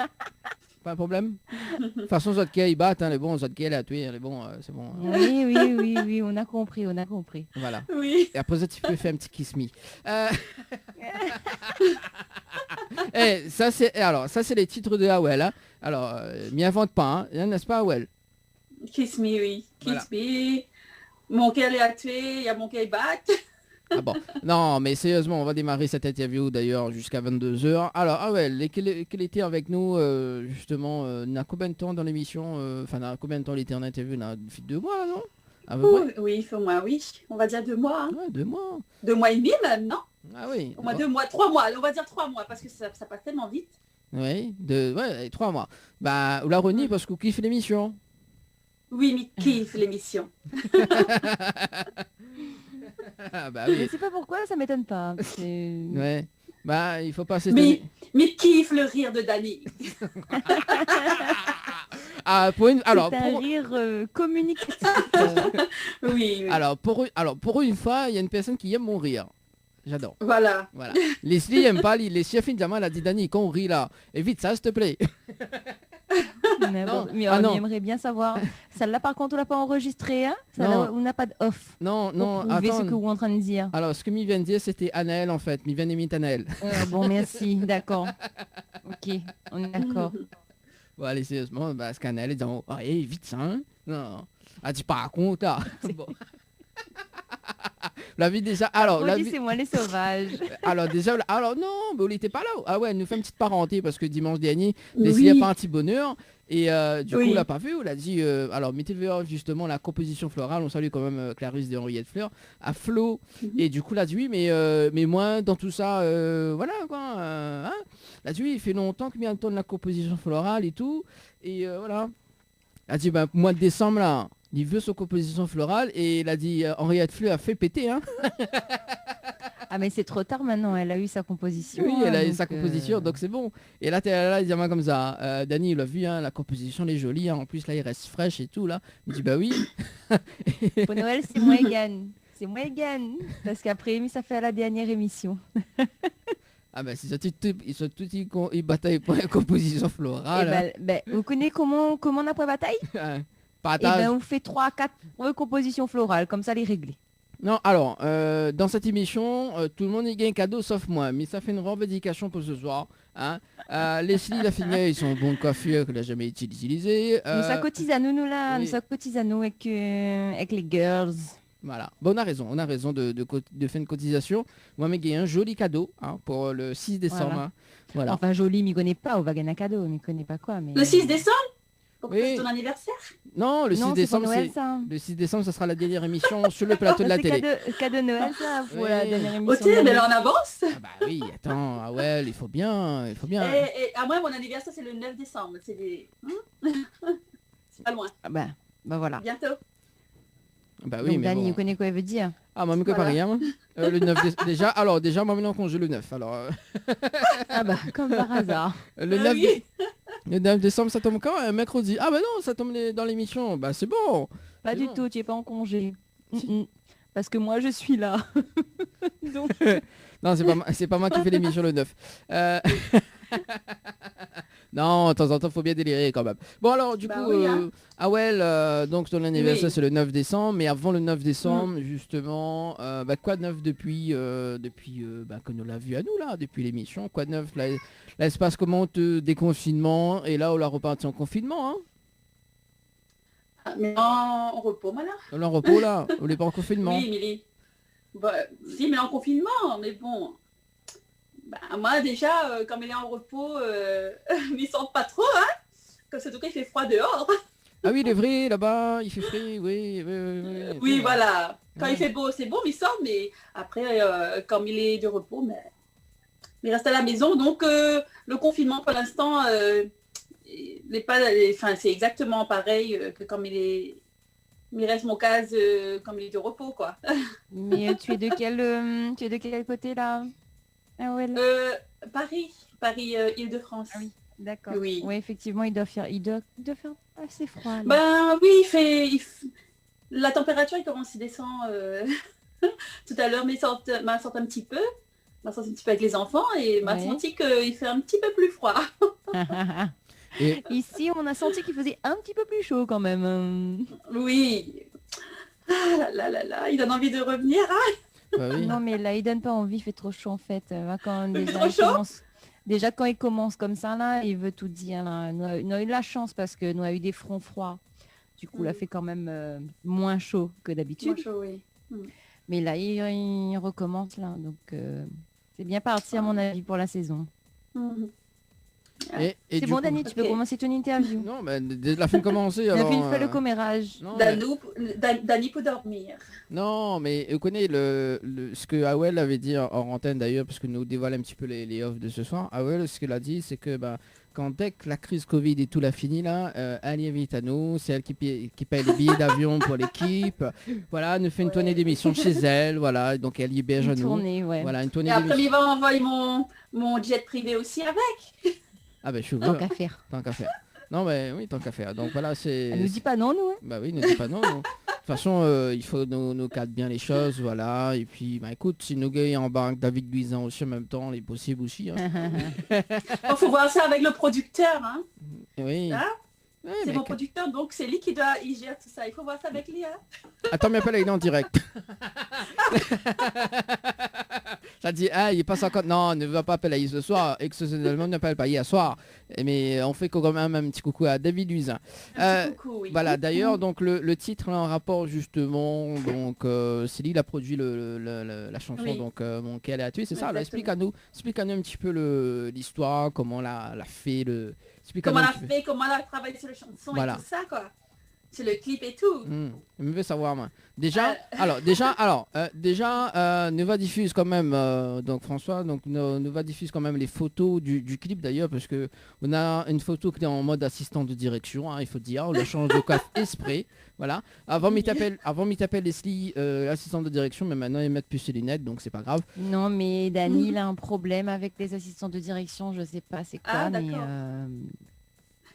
Pas un problème? De toute façon, Zot qui ils battent, les bons, Zot qui a tué, les bons, c'est bon. Oui, on a compris. Voilà. Oui. Et après ça, tu peux faire un petit kiss me. Ça c'est les titres de Awel. Alors, m'y invente pas, n'est-ce pas Awel? Kiss me, oui. Kiss Voilà. me. Mon cœur est actué, il y a mon cœur bat. Ah bon. Non, mais sérieusement, on va démarrer cette interview d'ailleurs jusqu'à 22h. Alors, Awel, quel était avec nous, justement, n'a combien de temps dans l'émission, n'a combien de temps il était en interview? N'a 2 mois, non? Oui, il faut moins, oui. On va dire 2 mois. Ouais, 2 mois. 2 mois et demi même, non? Ah oui. Au moins 2 mois, 3 mois. On va dire 3 mois parce que ça passe tellement vite. Oui, 3 mois. Bah, ou la renie parce qu'on kiffe l'émission. Oui, mais kiffe l'émission. Bah oui. Je sais pas pourquoi, ça m'étonne pas. Ouais. Bah, il faut pas Mais kiffe le rire de Dany. Ah, alors, c'est un rire communicatif. Oui. Alors, pour une fois, il y a une personne qui aime mon rire. J'adore. Voilà. Leslie aime pas. Leslie a fait elle a dit Dani, quand on rit là, évite ça, s'il te plaît. Mais Non. on non. aimerait bien savoir. Celle-là, par contre, on l'a pas enregistrée. Hein, on n'a pas de off. Non, Pour prouver ce que vous êtes en train de dire. Alors, ce que mi vient de dire, c'était Anaël en fait. Mi vient d'imiter Anaël. Bon, merci. D'accord. Ok, on est d'accord. Bon, allez, sérieusement, parce qu'Anaël est dans... Oh, évite ça, hein. Non. Ah, tu pas racontes, là. Bon. La vie déjà. Alors, c'est moi les sauvages. Alors non, mais on n'était pas là. Ah ouais, elle nous fait une petite parenté parce que dimanche dernier, Leslie a pas un petit bonheur et du coup, on l'a pas vu. On a dit, alors mettez-le justement la composition florale. On salue quand même Clarisse de Henriette Fleur à Flo et du coup, elle a dit oui, mais moi dans tout ça, voilà quoi. Hein. Elle a dit oui, il fait longtemps que vient de la composition florale et tout et voilà. Elle a dit mois de décembre là. Il veut son composition florale et il a dit Henriette Fleur a fait péter hein. Ah mais c'est trop tard maintenant, elle a eu sa composition. Oui, elle a eu sa composition, donc c'est bon. Et là, t'es là, il dit comme ça. Dani, il a vu, hein, la composition, elle est jolie. Hein. En plus, là, il reste fraîche et tout. Là. Il dit bah oui. Pour Noël, c'est moi et gagne. C'est moi et gagne. Parce qu'après, ça fait à la dernière émission. Ah bah, ils sont tous ils bataillent pour la composition florale. Vous connaissez comment on a pour la bataille? On fait 3-4 compositions florales, comme ça les régler. Non, alors, dans cette émission, tout le monde y gagne un cadeau sauf moi. Mais ça fait une revendication pour ce soir. Hein. Leslie, la fille, ils sont bons de coiffure qu'elle n'a jamais utilisé. Nous, ça cotise à nous là. Oui. Nous, ça cotise à nous avec les girls. Voilà. Bon, on a raison de faire une cotisation. Moi, mais j'ai un joli cadeau hein, pour le 6 décembre. Voilà. Hein. Voilà. Enfin, joli, mais il ne connaît pas. On va gagner un cadeau, mais il ne connaît pas quoi. Mais... Le 6 décembre pour ton anniversaire? Non, le 6 décembre, Noël, ça. Le 6 décembre, ça sera la dernière émission sur le plateau de la télé. Cadeau Noël, ça, pour la dernière émission. Ok, mais en avance. Ah bah oui, attends, ah ouais, il faut bien. Et à moi, mon anniversaire, c'est le 9 décembre. C'est pas loin. Ah bah voilà. Bientôt. Bah oui, donc, mais Dani, bon. vous connaissez quoi elle veut dire? Ah, moi, voilà. Pas rien. Hein. Le 9 décembre. Déjà, moi, maintenant, congé le 9. Alors, Ah bah, comme par hasard. Le 9 Le 9 décembre, ça tombe quand? Un mercredi. Ah bah non, ça tombe dans l'émission. Bah c'est bon. Pas du tout, tu es pas en congé. Parce que moi, je suis là. Donc... non, c'est pas moi qui fais l'émission le 9. Non, de temps en temps, faut bien délirer quand même. Bon alors, du coup, oui, hein. donc ton anniversaire c'est le 9 décembre, mais avant le 9 décembre, justement, quoi de neuf depuis que nous l'a vu à nous là, depuis l'émission, quoi de neuf là, il se passe comment déconfinement, et là on l'a reparti en confinement, hein? Mais en repos, voilà. En repos là, on n'est pas en confinement. Oui, si, mais en confinement, mais bon. Moi déjà, comme il est en repos, il sent pas trop, hein. Comme c'est tout cas, il fait froid dehors. Ah oui, il est vrai, là-bas, il fait frais, oui. Oui, voilà. Quand il fait beau, c'est bon, il sort, mais après, comme il est de repos, mais il reste à la maison. Donc, le confinement, pour l'instant, c'est exactement pareil que comme il reste mon case comme il est de repos, quoi. Mais tu es de quel côté, là? Ah ouais, Paris, Île-de-France. Ah oui, d'accord. Oui. Oui, effectivement, il doit faire assez froid. Là. Ben oui, la température, il commence à descendre tout à l'heure, mais m'a sorti un petit peu. M'a sorti un petit peu avec les enfants et m'a senti qu'il fait un petit peu plus froid. Et... Ici, on a senti qu'il faisait un petit peu plus chaud quand même. Oui. Ah là, il donne envie de revenir, hein. Bah oui. Non mais là il donne pas envie, il fait trop chaud en fait. Quand déjà quand il commence comme ça là, il veut tout dire. Là. Nous a eu de la chance parce que nous a eu des fronts froids. Du coup, il fait quand même moins chaud que d'habitude. Moins chaud, oui. Mais là il recommence là, donc c'est bien parti à mon avis pour la saison. Et c'est bon, Dani, tu peux commencer ton interview. Non, mais dès la fin de commencer. La fin fait le commérage. Dani peut dormir. Non, mais vous connaissez ce que Awel avait dit en antenne d'ailleurs, parce que nous dévoilons un petit peu les offres de ce soir. Awel, ce qu'elle a dit, c'est que quand dès que la crise Covid et tout l'a fini là, elle y invite à nous, c'est elle qui paye les billets d'avion pour l'équipe. Voilà, nous fait une tournée d'émission chez elle, voilà, donc elle y héberge à nous. Voilà, une tournée et après, il va envoyer mon jet privé aussi avec. Ah ben je suis Tant qu'à faire. Non, mais oui, tant qu'à faire. Donc voilà, c'est... Elle nous dit pas non, nous. Hein. Bah oui, ne dis pas non. De toute façon, il faut nous cadrer bien les choses, voilà. Et puis, bah écoute, si nous gagnons en banque David Luisan aussi en même temps, il est possible aussi. Hein. Il faut voir ça avec le producteur. Hein. Oui. Hein, Ouais, c'est mais mon producteur, donc c'est lui qui gère tout ça. Il faut voir ça avec lui. Hein. Attends, mais appelle, il est en direct. Ça dit, ah, il passe encore. Non, ne va pas appeler ce soir. Exceptionnellement, n'appelle pas hier soir. Mais on fait quand même un petit coucou à David Luisan. Coucou, oui. Voilà, d'ailleurs, donc le titre là, en rapport justement, donc c'est lui qui a produit la chanson, Oui. donc mon qu'elle a tué, c'est ça. Alors, Exactement. explique-nous un petit peu l'histoire, comment l'a fait, Comment elle a fait, comment elle a travaillé sur les chansons Voilà. et tout ça, quoi. Sur le clip et tout. Je veux savoir moi. Déjà, Nova diffuse quand même, donc François, donc Nova diffuse quand même les photos du clip d'ailleurs, parce que on a une photo qui est en mode assistant de direction, hein, il faut dire, on la change de coiffe esprit, voilà. Avant il t'appelle Leslie, assistant de direction, mais maintenant ils mettent plus ses lunettes, donc c'est pas grave. Non, mais Dani, il a un problème avec les assistants de direction, je sais pas c'est quoi,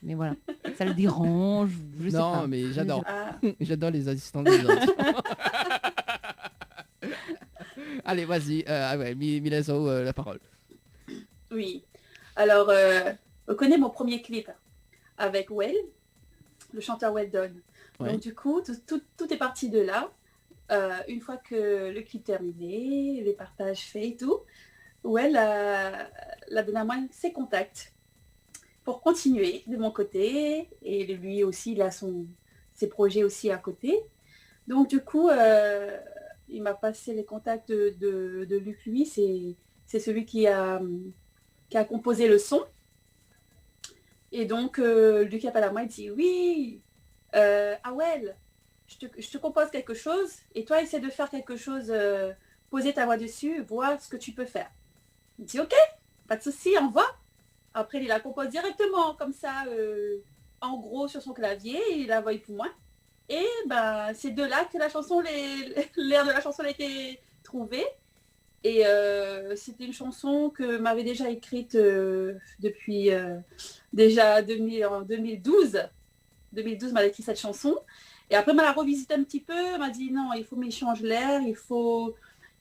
mais voilà, ça le dérange, je sais pas. Non, mais j'adore. Ah. J'adore les assistants de direction. Allez, vas-y, Milèso, la parole. Oui. Alors, on connaît mon premier clip avec Well, le chanteur Weldon. Ouais. Donc du coup, tout est parti de là. Une fois que le clip terminé, les partages faits et tout, Well a donné à moi ses contacts pour continuer de mon côté. Et lui aussi, il a ses projets aussi à côté. Donc du coup, il m'a passé les contacts de Luc, lui, c'est celui qui a composé le son. Et donc, Luc appelle à moi et dit, oui, Awel, je te compose quelque chose, et toi, essaie de faire quelque chose, poser ta voix dessus, voir ce que tu peux faire. Il dit, ok, pas de souci, envoie. Après, il la compose directement, comme ça, en gros, sur son clavier, il la voit pour moi. Et ben, c'est de là que l'air de la chanson a été trouvé. Et c'était une chanson que m'avait déjà écrite depuis déjà en 2012. 2012 m'a écrit cette chanson. Et après, m'a la revisité un petit peu, m'a dit non, il faut que change l'air,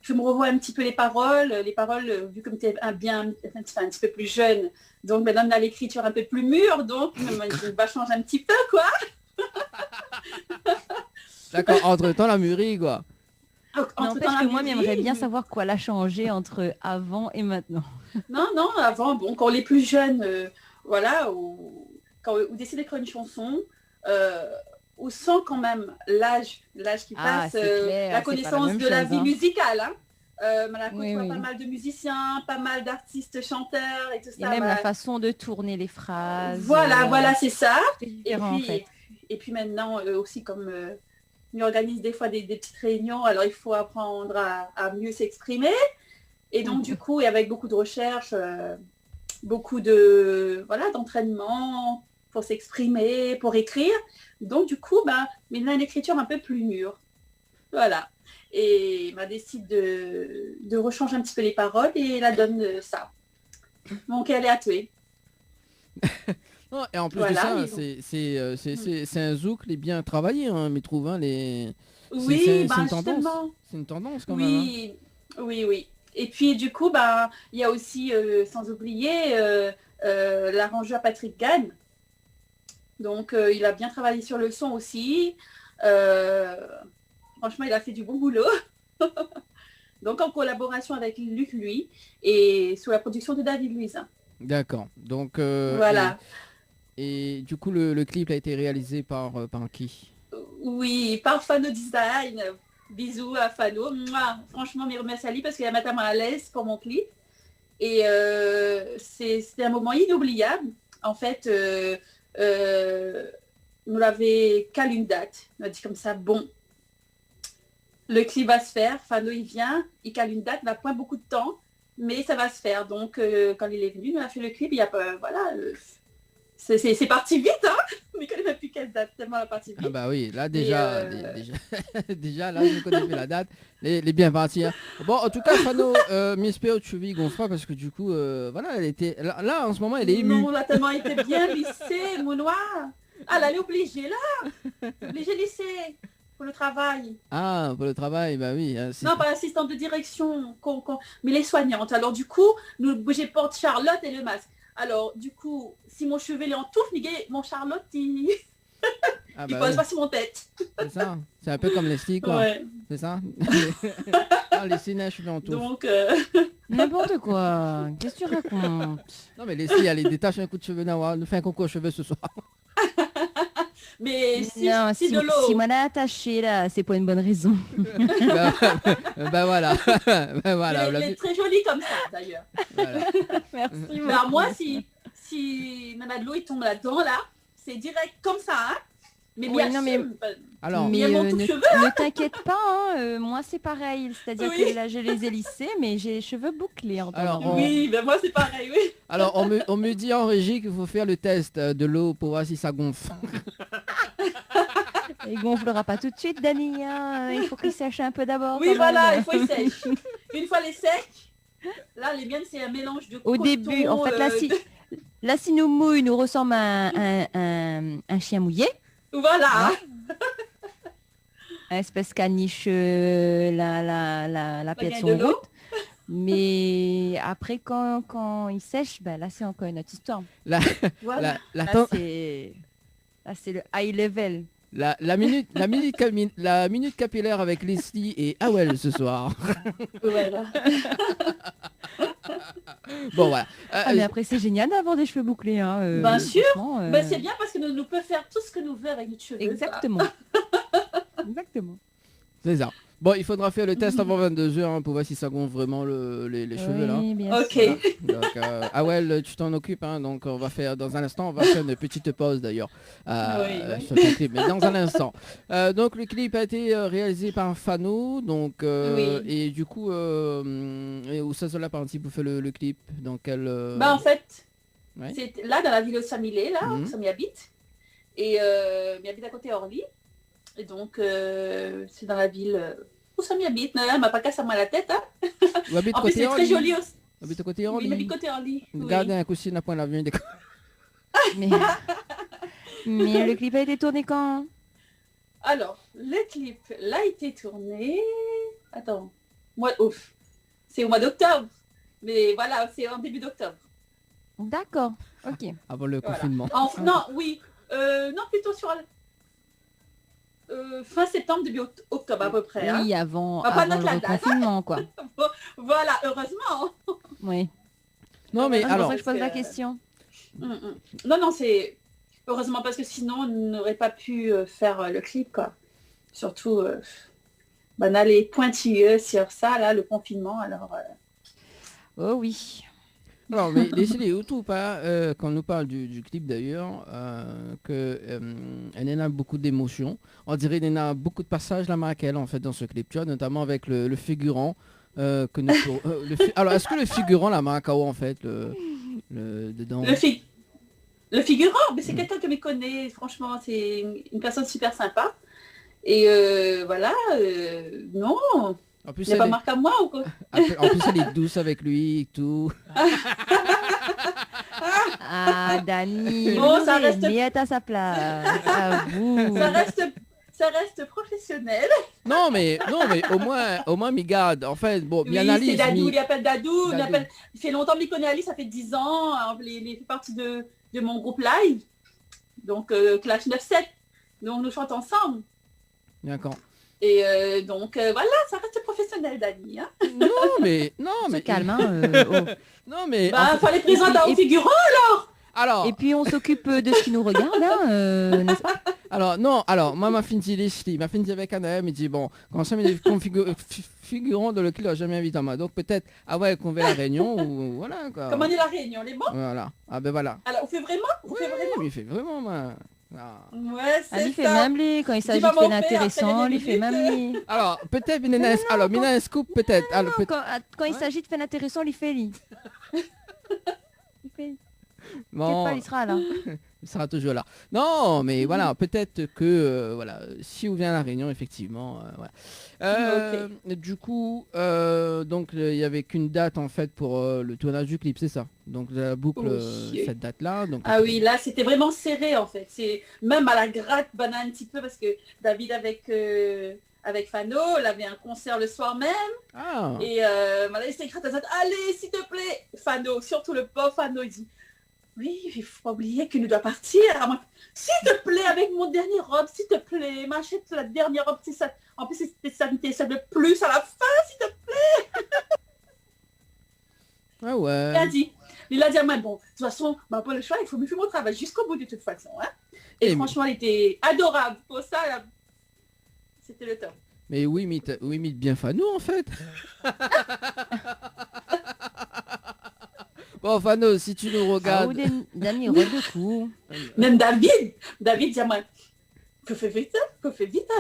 je me revois un petit peu les paroles. Les paroles, vu comme tu es un petit peu plus jeune, donc maintenant on a l'écriture un peu plus mûre, donc on va changer un petit peu, quoi. D'accord, entre-temps la mûrie, quoi. N'empêche que moi, j'aimerais bien savoir quoi l'a changé entre avant et maintenant. Non, avant, bon, quand on est plus jeune, voilà, quand on décide d'écrire une chanson, on sent quand même l'âge qui passe, clair, la connaissance de la vie musicale. Hein. On a côtoyé oui. pas mal de musiciens, pas mal d'artistes, chanteurs et tout ça. Et même la façon de tourner les phrases. Voilà, c'est ça. Et puis maintenant, aussi comme on organise des fois des petites réunions, alors il faut apprendre à mieux s'exprimer. Et donc du coup, et avec beaucoup de recherche, beaucoup d'entraînement pour s'exprimer, pour écrire. Donc du coup, maintenant une écriture un peu plus mûre. Voilà. Et m'a décide de rechanger un petit peu les paroles et la donne ça. Donc elle est à tuer. Non, et en plus de ça, c'est un zouk qui est bien travaillé, hein, mais trouve les. Oui, c'est une tendance. C'est une tendance quand même. Hein. Oui. Et puis du coup, il y a aussi, sans oublier, l'arrangeur Patrick Gann. Donc il a bien travaillé sur le son aussi. Franchement, il a fait du bon boulot. Donc en collaboration avec Luc, lui, et sous la production de David Luisan. D'accord. Donc voilà. Et du coup, le clip a été réalisé par qui? Oui, par Fano Design. Bisous à Fano. Mouah. Franchement, mes remercie à lui parce qu'il a mis à l'aise pour mon clip. Et c'était un moment inoubliable. En fait, nous l'avait calé une date. On a dit comme ça, bon, le clip va se faire. Fano, il vient, il cale une date, il n'a pas beaucoup de temps, mais ça va se faire. Donc, quand il est venu, il a fait le clip. Il y a c'est parti vite, hein. Mais je connais même plus quelle date, tellement la partie vite. Ah bah oui, là déjà, déjà là je connais plus la date, les bien partis. Hein. Bon, en tout cas, Fano, Miss P.O. tu vis gonfle parce que du coup, voilà, elle était là en ce moment, elle est émue. Non, on a tellement été bien lissée, mon noir. Ah, là, elle est obligée, là. Obligée lycée pour le travail. Ah, pour le travail, bah oui. Hein, non, pas assistante de direction, mais les soignantes. Alors du coup, j'ai porte Charlotte et le masque. Alors du coup, si mon cheveu est en touffe, mon Charlotte, il pose pas sur mon tête. C'est ça. C'est un peu comme Leslie, quoi. Ouais. C'est ça. Leslie n'a cheveux en touffe. Donc n'importe quoi. Qu'est-ce que tu racontes? Non mais Leslie, elle détache un coup de cheveux Nawa, nous fait un concours de cheveux ce soir. Mais si moi l'a attaché là, c'est pour une bonne raison. bah voilà. Bah, voilà. Elle est très jolie comme ça d'ailleurs. Voilà. Merci. Alors moi si Nana de l'eau il tombe là-dedans là, c'est direct comme ça. Hein. Mais bien sûr. Alors, ne t'inquiète pas, hein, moi c'est pareil, c'est-à-dire que là je les ai lissés, mais j'ai les cheveux bouclés. Oui, ben moi c'est pareil, oui. Alors on me dit en régie qu'il faut faire le test de l'eau pour voir si ça gonfle. Il gonflera pas tout de suite, Dani, hein. Il faut qu'il sèche un peu d'abord. Oui, voilà, il faut qu'il sèche. Une fois les secs, là les miennes c'est un mélange de au coton, début, en fait, là si nous mouille, nous ressemble à un chien mouillé. Voilà. Un espèce caniche la pied de son route. Mais après quand il sèche, ben là c'est encore une autre histoire. Là c'est le high level. La minute capillaire avec Leslie et Awel ce soir. Voilà. Bon voilà. Mais après c'est génial d'avoir des cheveux bouclés. Hein, bien sûr. C'est bien parce que nous pouvons faire tout ce que nous voulons avec nos cheveux. Exactement. Exactement. C'est ça. Bon, il faudra faire le test avant 22h hein, pour voir si ça gonfle vraiment les cheveux là. Bien ok. Sûr. Donc, Awel, tu t'en occupes. Hein, donc, on va faire dans un instant, on va faire une petite pause d'ailleurs sur le clip, mais dans un instant. Donc, le clip a été réalisé par Fano. Donc, et du coup, où ça se l'a partie pour faire le clip. Donc, en fait, c'est là dans la ville de Samilé, là, où Samy habite. Et il habite à côté Orly. Et donc, c'est dans la ville où ça m'y habite. Elle m'a pas cassé à moi la tête. Hein. En plus, c'est très joli aussi. Habite à côté Orly. Oui, habite côté Orly. Regardez un coussin à point l'avion. Mais le clip a été tourné quand? Alors, le clip a été tourné... Attends. C'est au mois d'octobre. Mais voilà, c'est en début d'octobre. D'accord. Ok. Avant le confinement. Non, oui. Non, plutôt sur... fin septembre, début octobre à peu près. Oui, hein. avant le confinement, quoi. Voilà, heureusement. Oui. Non, mais c'est alors... pour ça que je pose la question. Non, c'est... Heureusement, parce que sinon, on n'aurait pas pu faire le clip, quoi. Surtout, on allait pointilleux sur ça, là, le confinement, alors... Oh oui. Alors, mais laissez-les YouTube, hein, quand on nous parle du clip d'ailleurs, elle en a beaucoup d'émotions. On dirait qu'il y a beaucoup de passages là, Markel, en fait, dans ce clip, tu vois, notamment avec le figurant. Alors, est-ce que le figurant, la Maracao, en fait, dedans... Le figurant, mais c'est quelqu'un que je connais, franchement, c'est une personne super sympa. Et voilà, non... En plus, il n'y a pas marqué à moi ou quoi? En plus, elle est douce avec lui et tout. Ah, Dani, bon, ça reste... Miette à sa place. À vous. Ça reste professionnel. Non, mais au moins, il garde. En fait, bon, oui, c'est Dadou, il appelle Dadou. Il fait longtemps qu'il connaît Ali, ça fait 10 ans. Il fait partie de mon groupe live. Donc, Clash 9-7. Donc, nous chantons ensemble. D'accord. Et donc voilà, ça reste professionnel, Dani. Hein. Non mais calme. Non mais. Fallait présenter au figurant alors. Et puis on s'occupe de ce qui nous regarde, hein, n'est-ce pas? Alors moi ma fille dit avec Anna, me dit bon, quand ça me dit figurant de le clip, jamais invité à moi. Donc peut-être qu'on fait la réunion ou voilà quoi. Comment on est la réunion, les bons? Voilà. Ah ben voilà. Alors on fait vraiment? Il fait vraiment moi. Ah. Ouais, c'est il fait même lui quand il s'agit de faire l'intéressant, il fait même lui. Alors peut-être Mina scoop peut-être. Quand il s'agit de faire l'intéressant, il fait lui. Bon, il sera là. il sera toujours là. Non, mais voilà, peut-être que voilà, si vous venez à la Réunion, effectivement, voilà. Du coup, donc il y avait qu'une date en fait pour le tournage du clip, c'est ça. Donc la boucle cette date-là. Donc ah oui, là c'était vraiment serré en fait. C'est même à la gratte banane un petit peu parce que David avec Fano, il avait un concert le soir même. Ah. Et voilà, il s'est éclaté à allez, s'il te plaît, Fano, surtout le pauvre Fano, il dit oui, il faut pas oublier qu'il nous doit partir. S'il te plaît, avec mon dernier robe, s'il te plaît, m'achète la dernière robe, c'est ça. En plus, c'était ça de plus à la fin, s'il te plaît. Ah ouais. Il a dit, mais bon, de toute façon, pas le choix, il faut me faire mon travail jusqu'au bout de toute façon. Hein. Et franchement, il était adorable. Pour ça, là, c'était le top. Mais oui, imite bien Fano en fait. Bon, Fano, si tu nous regardes. Dernier de coup. Même David dit à moi, que fais vite un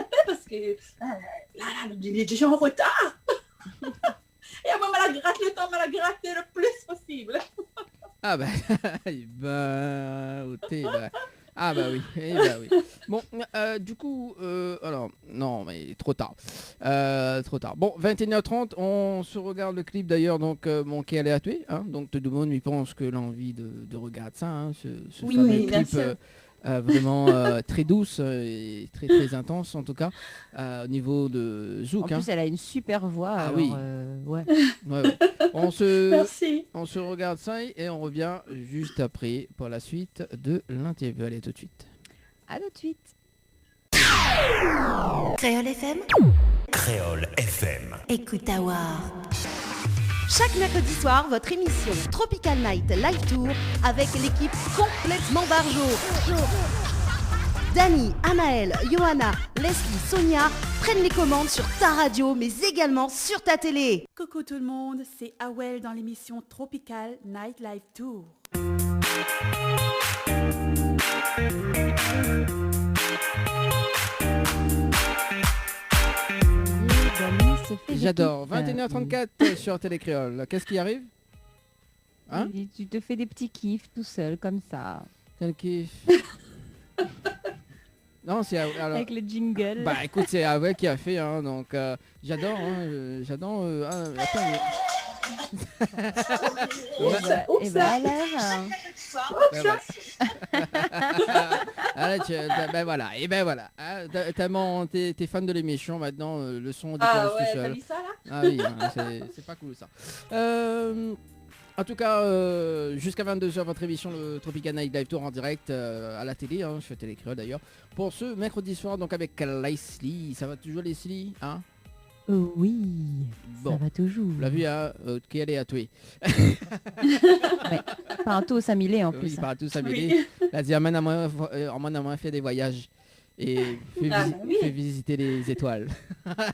peu parce que là, il est déjà en retard. Et à moi, elle a gratté le temps, elle a gratté le plus possible. Ah bah, ah bah oui, oui. Bon, du coup, alors, non, mais trop tard. Bon, 21h30, on se regarde le clip d'ailleurs, donc, qui est aléatoire, hein, donc tout le monde lui pense que l'envie de regarder ça, hein, ce fameux clip vraiment très douce et très très intense en tout cas, au niveau de Zouk. En plus, elle a une super voix. Ah alors, oui. Ouais. Merci. On se regarde ça et on revient juste après pour la suite de l'interview. Allez, tout de suite. À tout de suite. Créole FM. Créole FM. Écoute Awar. Chaque mercredi soir, votre émission Tropical Night Live Tour avec l'équipe complètement Barjo. Dani, Anaël, Johanna, Leslie, Sonia prennent les commandes sur ta radio, mais également sur ta télé. Coucou tout le monde, c'est Awel dans l'émission Tropical Night Live Tour. J'adore. 21h34 sur Télécréole. Qu'est-ce qui arrive, hein? Tu te fais des petits kiffs tout seul comme ça. Quel kiff? Non, c'est alors, avec le jingle. Bah écoute, c'est Awel qui a fait, hein, donc j'adore, hein, j'adore. Attends. Et bah alors. Ben voilà, et ben voilà. Tellement t'es fan de l'émission maintenant, le son du tout seul. T'as vu ça là? Ah oui, hein, c'est pas cool ça. En tout cas, jusqu'à 22h, votre émission, le Tropical Night Live Tour en direct à la télé, hein, sur Télécréole d'ailleurs, pour ce mercredi soir, donc avec Leslie. Ça va toujours, Leslie, hein? Oui, bon, ça va toujours. Vous l'avez vu, hein, qui elle est à tuer. Ouais, partout à Milé en plus. Oui, partout à Milé. La dit, on fait des voyages. Et fait visiter les étoiles.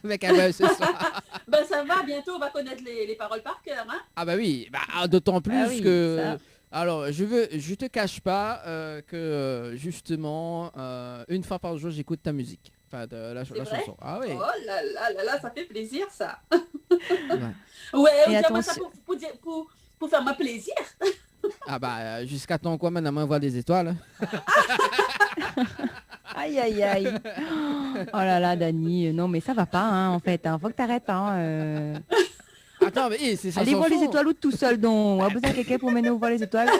Avec un ce soir. Ben ça va, bientôt on va connaître les paroles par cœur. Hein. Ah bah oui, d'autant plus que... Ça. Alors, je te cache pas que justement, une fois par jour, j'écoute ta musique. Enfin, la chanson. Ah oui. Oh là, ça fait plaisir ça. Ouais, on dit ça pour faire ma plaisir. Ah bah, jusqu'à temps quoi, maintenant, on voit des étoiles. Aïe aïe aïe. Oh là là, Dani, non mais ça va pas, hein, en fait. Hein. Faut que t'arrêtes, hein. Attends, mais c'est ça. Allez voir les étoiles ou tout seul, donc. On a besoin de quelqu'un pour mener voir les étoiles.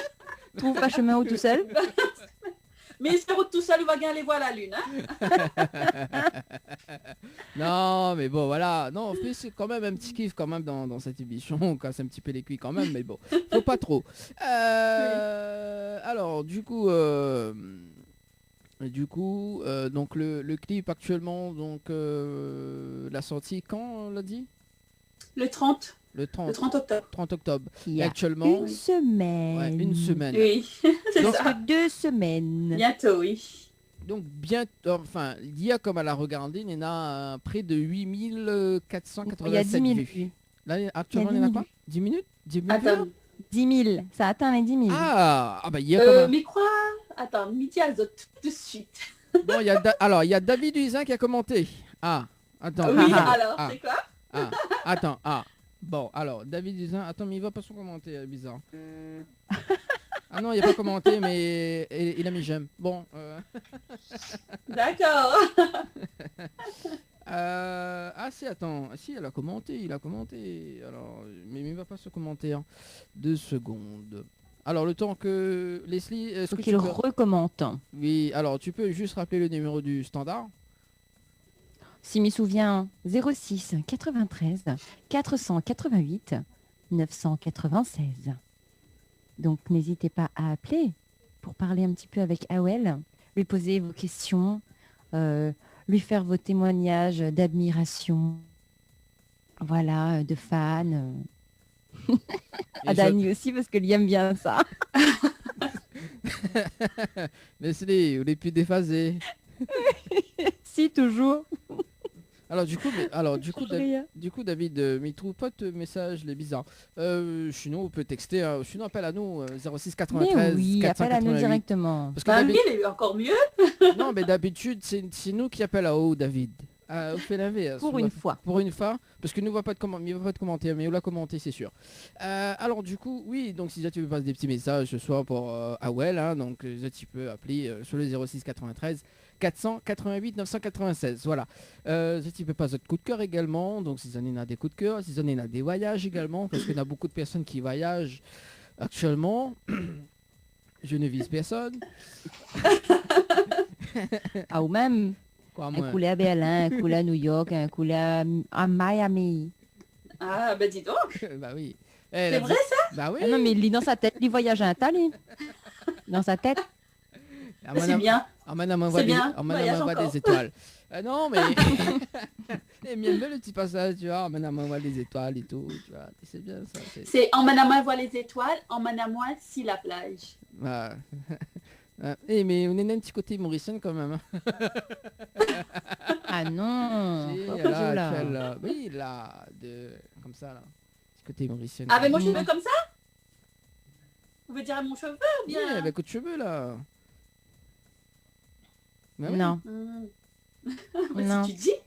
Trouve pas chemin ou tout seul. Mais il se route tout seul, il va gagner les voir la lune. Hein. Non, mais bon, voilà. Non, en plus, c'est quand même un petit kiff quand même dans cette émission. On casse un petit peu les cuits quand même, mais bon, faut pas trop. Alors, du coup, donc le clip actuellement, donc la sortie quand on l'a dit? Le 30. Le 30 octobre. 30 octobre. Il y a actuellement, une semaine. Ouais, une semaine. Oui, c'est donc, ça. 2 semaines. Bientôt, oui. Donc bientôt, enfin, il y a comme à la regarder, il y en a près de 8487 il y a 10 000 vues. Là, actuellement, il y en a quoi? 10 minutes? 10 000 Attends. 10 000. Ça atteint les 10 000. Ah bah il y a comme mais quoi? Attends, midi à tout de suite. Bon, il y a David Huizin qui a commenté. Ah, attends. Oui, alors, c'est quoi? Attends, bon, alors, David Huizin, attends, mais il va pas son commentaire, bizarre. Ah non, il n'a pas commenté, mais il a mis j'aime. Bon. D'accord. Ah si, attends. Si, il a commenté. Alors, mais il ne va pas se commenter. 2 secondes. Alors, le temps que Leslie... Faut qu'il recommente. Oui, alors tu peux juste rappeler le numéro du standard. Si m'y souviens, 06 93 488 996. Donc n'hésitez pas à appeler pour parler un petit peu avec Awel, lui poser vos questions, lui faire vos témoignages d'admiration, voilà, de fans. À Dani aussi parce que lui aime bien ça. Leslie, vous les plus déphasés. Si, toujours. Alors du coup, David, mais il trouve pas de message, les bizarres. Sinon, on peut texter, sinon appelle à nous 06 93 mais oui, 488. appelle à nous directement. Parce que lui, il est encore mieux. Non, mais d'habitude, c'est nous qui appelle à haut, David. On fait l'inverse. Pour une fois. Pour une fois, parce que nous va pas de commenter, mais on l'a commenté, c'est sûr. Alors du coup, oui, donc si tu veux passer des petits messages ce soir pour Awel, donc tu peux appeler sur le 06 93 488 996. Voilà. Tu peux passer votre coup de cœur également. Donc si on a des coups de cœur, si on a des voyages également, parce qu'il y a beaucoup de personnes qui voyagent actuellement. Je ne vise personne. Ah, ou même. Quoi, un coulé à Berlin, un coulé à New York, un coulé à Miami. Ah, bah dis donc. Bah oui. C'est vrai ça? Bah oui. Ah non, mais il lit dans sa tête, il voyage à un tali. Dans sa tête. C'est bien. Madame envoie des étoiles. Non, mais... Et bien le petit passage, tu vois, madame envoie des étoiles et tout, tu vois. C'est bien ça. C'est en madame voit les étoiles, en madame si la plage. Ah. Mais on est un petit côté mauricien quand même. Ah non. Oui, là, comme ça, là. Petit côté mauricien. Avec mon cheveu comme ça? Vous voulez dire à mon cheveu ou bien? Oui, avec de cheveux, là. Bah, non. Non. Si tu dis.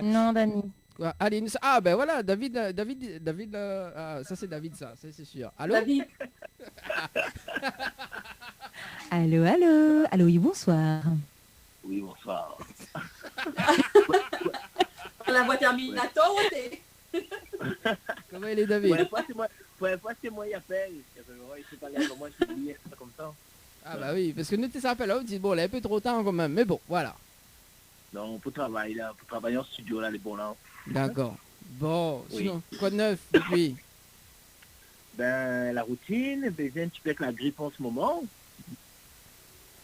Non, Dani. Allez, ben voilà, David, ça c'est David, ça, c'est sûr. Allô? David. Allô, oui, bonsoir. Oui, bonsoir. La voix Terminator, Comment il est, David? Pour une fois, c'est moi qui appelle. Il faut parler avec moi, je suis lié, comme ça. Ah bah oui, parce que nous, ça appelle là, on dit, bon, il est un peu trop tard quand même, mais bon, voilà. Non, pour travailler en studio, là, les bons là. D'accord. Bon, oui. Sinon, quoi de neuf depuis? Ben, la routine, ben, j'ai un petit peu avec la grippe en ce moment.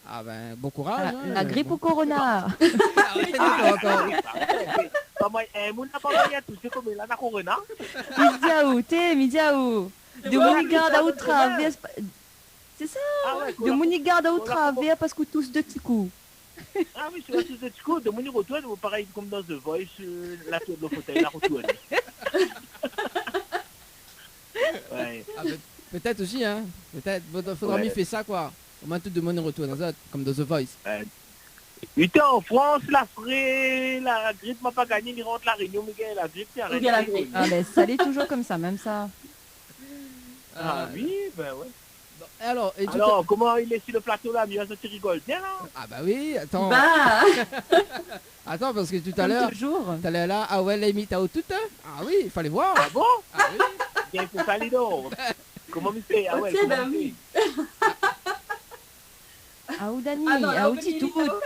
Ah ben, bon courage. La grippe au corona. Ah oui, d'accord. Mon n'a pas moyen tout, c'est comme la corona. Midiaou. De Monigarde à outrave. C'est ça. De Monigarde à outrave, parce que tous de petits coups. Ah oui, c'est tous de petits coups. De Moni retourne, pareil comme dans The Voice, la tour de fauteuil, la retourne. Ouais. Ah, peut-être aussi, hein. Peut-être. Faudra mieux faire ça, quoi. Au moins tout de monde retourne dans ça, comme dans The Voice. Il était en France, la grippe m'a pas gagné, il rentre la Réunion, mais la grippe, c'est arrêté. Ah ben ça l'est toujours comme ça, même ça. Ah oui, ben ouais. Bon, alors comment il est sur le plateau là, mieux, ça tu rigoles bien là. Ah bah oui, attends. Bah attends, parce que tout à l'heure, t'allais là, ah ouais, les mythes à tout, hein. Ah oui, il fallait voir. Ah bon? Ah oui. Bien pour ça, Lido. Comment il fait? Ah ouais, comment il fait? Ah ou Dani,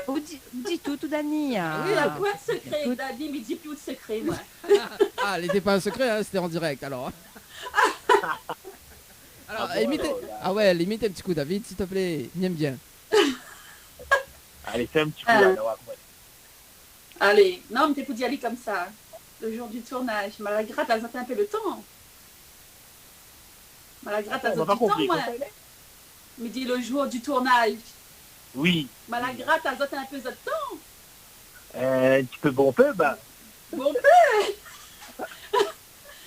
ou dis tout Dani. Oui, il y a quoi de secret, Dani, mais dis plus de secret, moi. Ah, elle n'était pas un secret, hein, c'était en direct, alors. Alors, imite un petit coup, David, s'il te plaît, il aime bien. Allez, fais un petit coup, là, allez, non, mais t'es pour d'y aller comme ça, le jour du tournage. Malagrate, elle a un peu le temps. Malagrate, elle a du temps, moi. Mais dis le jour du tournage. Oui. Malagrate, elle a un peu de temps. Un petit peu bon peu, bah. Bon peu.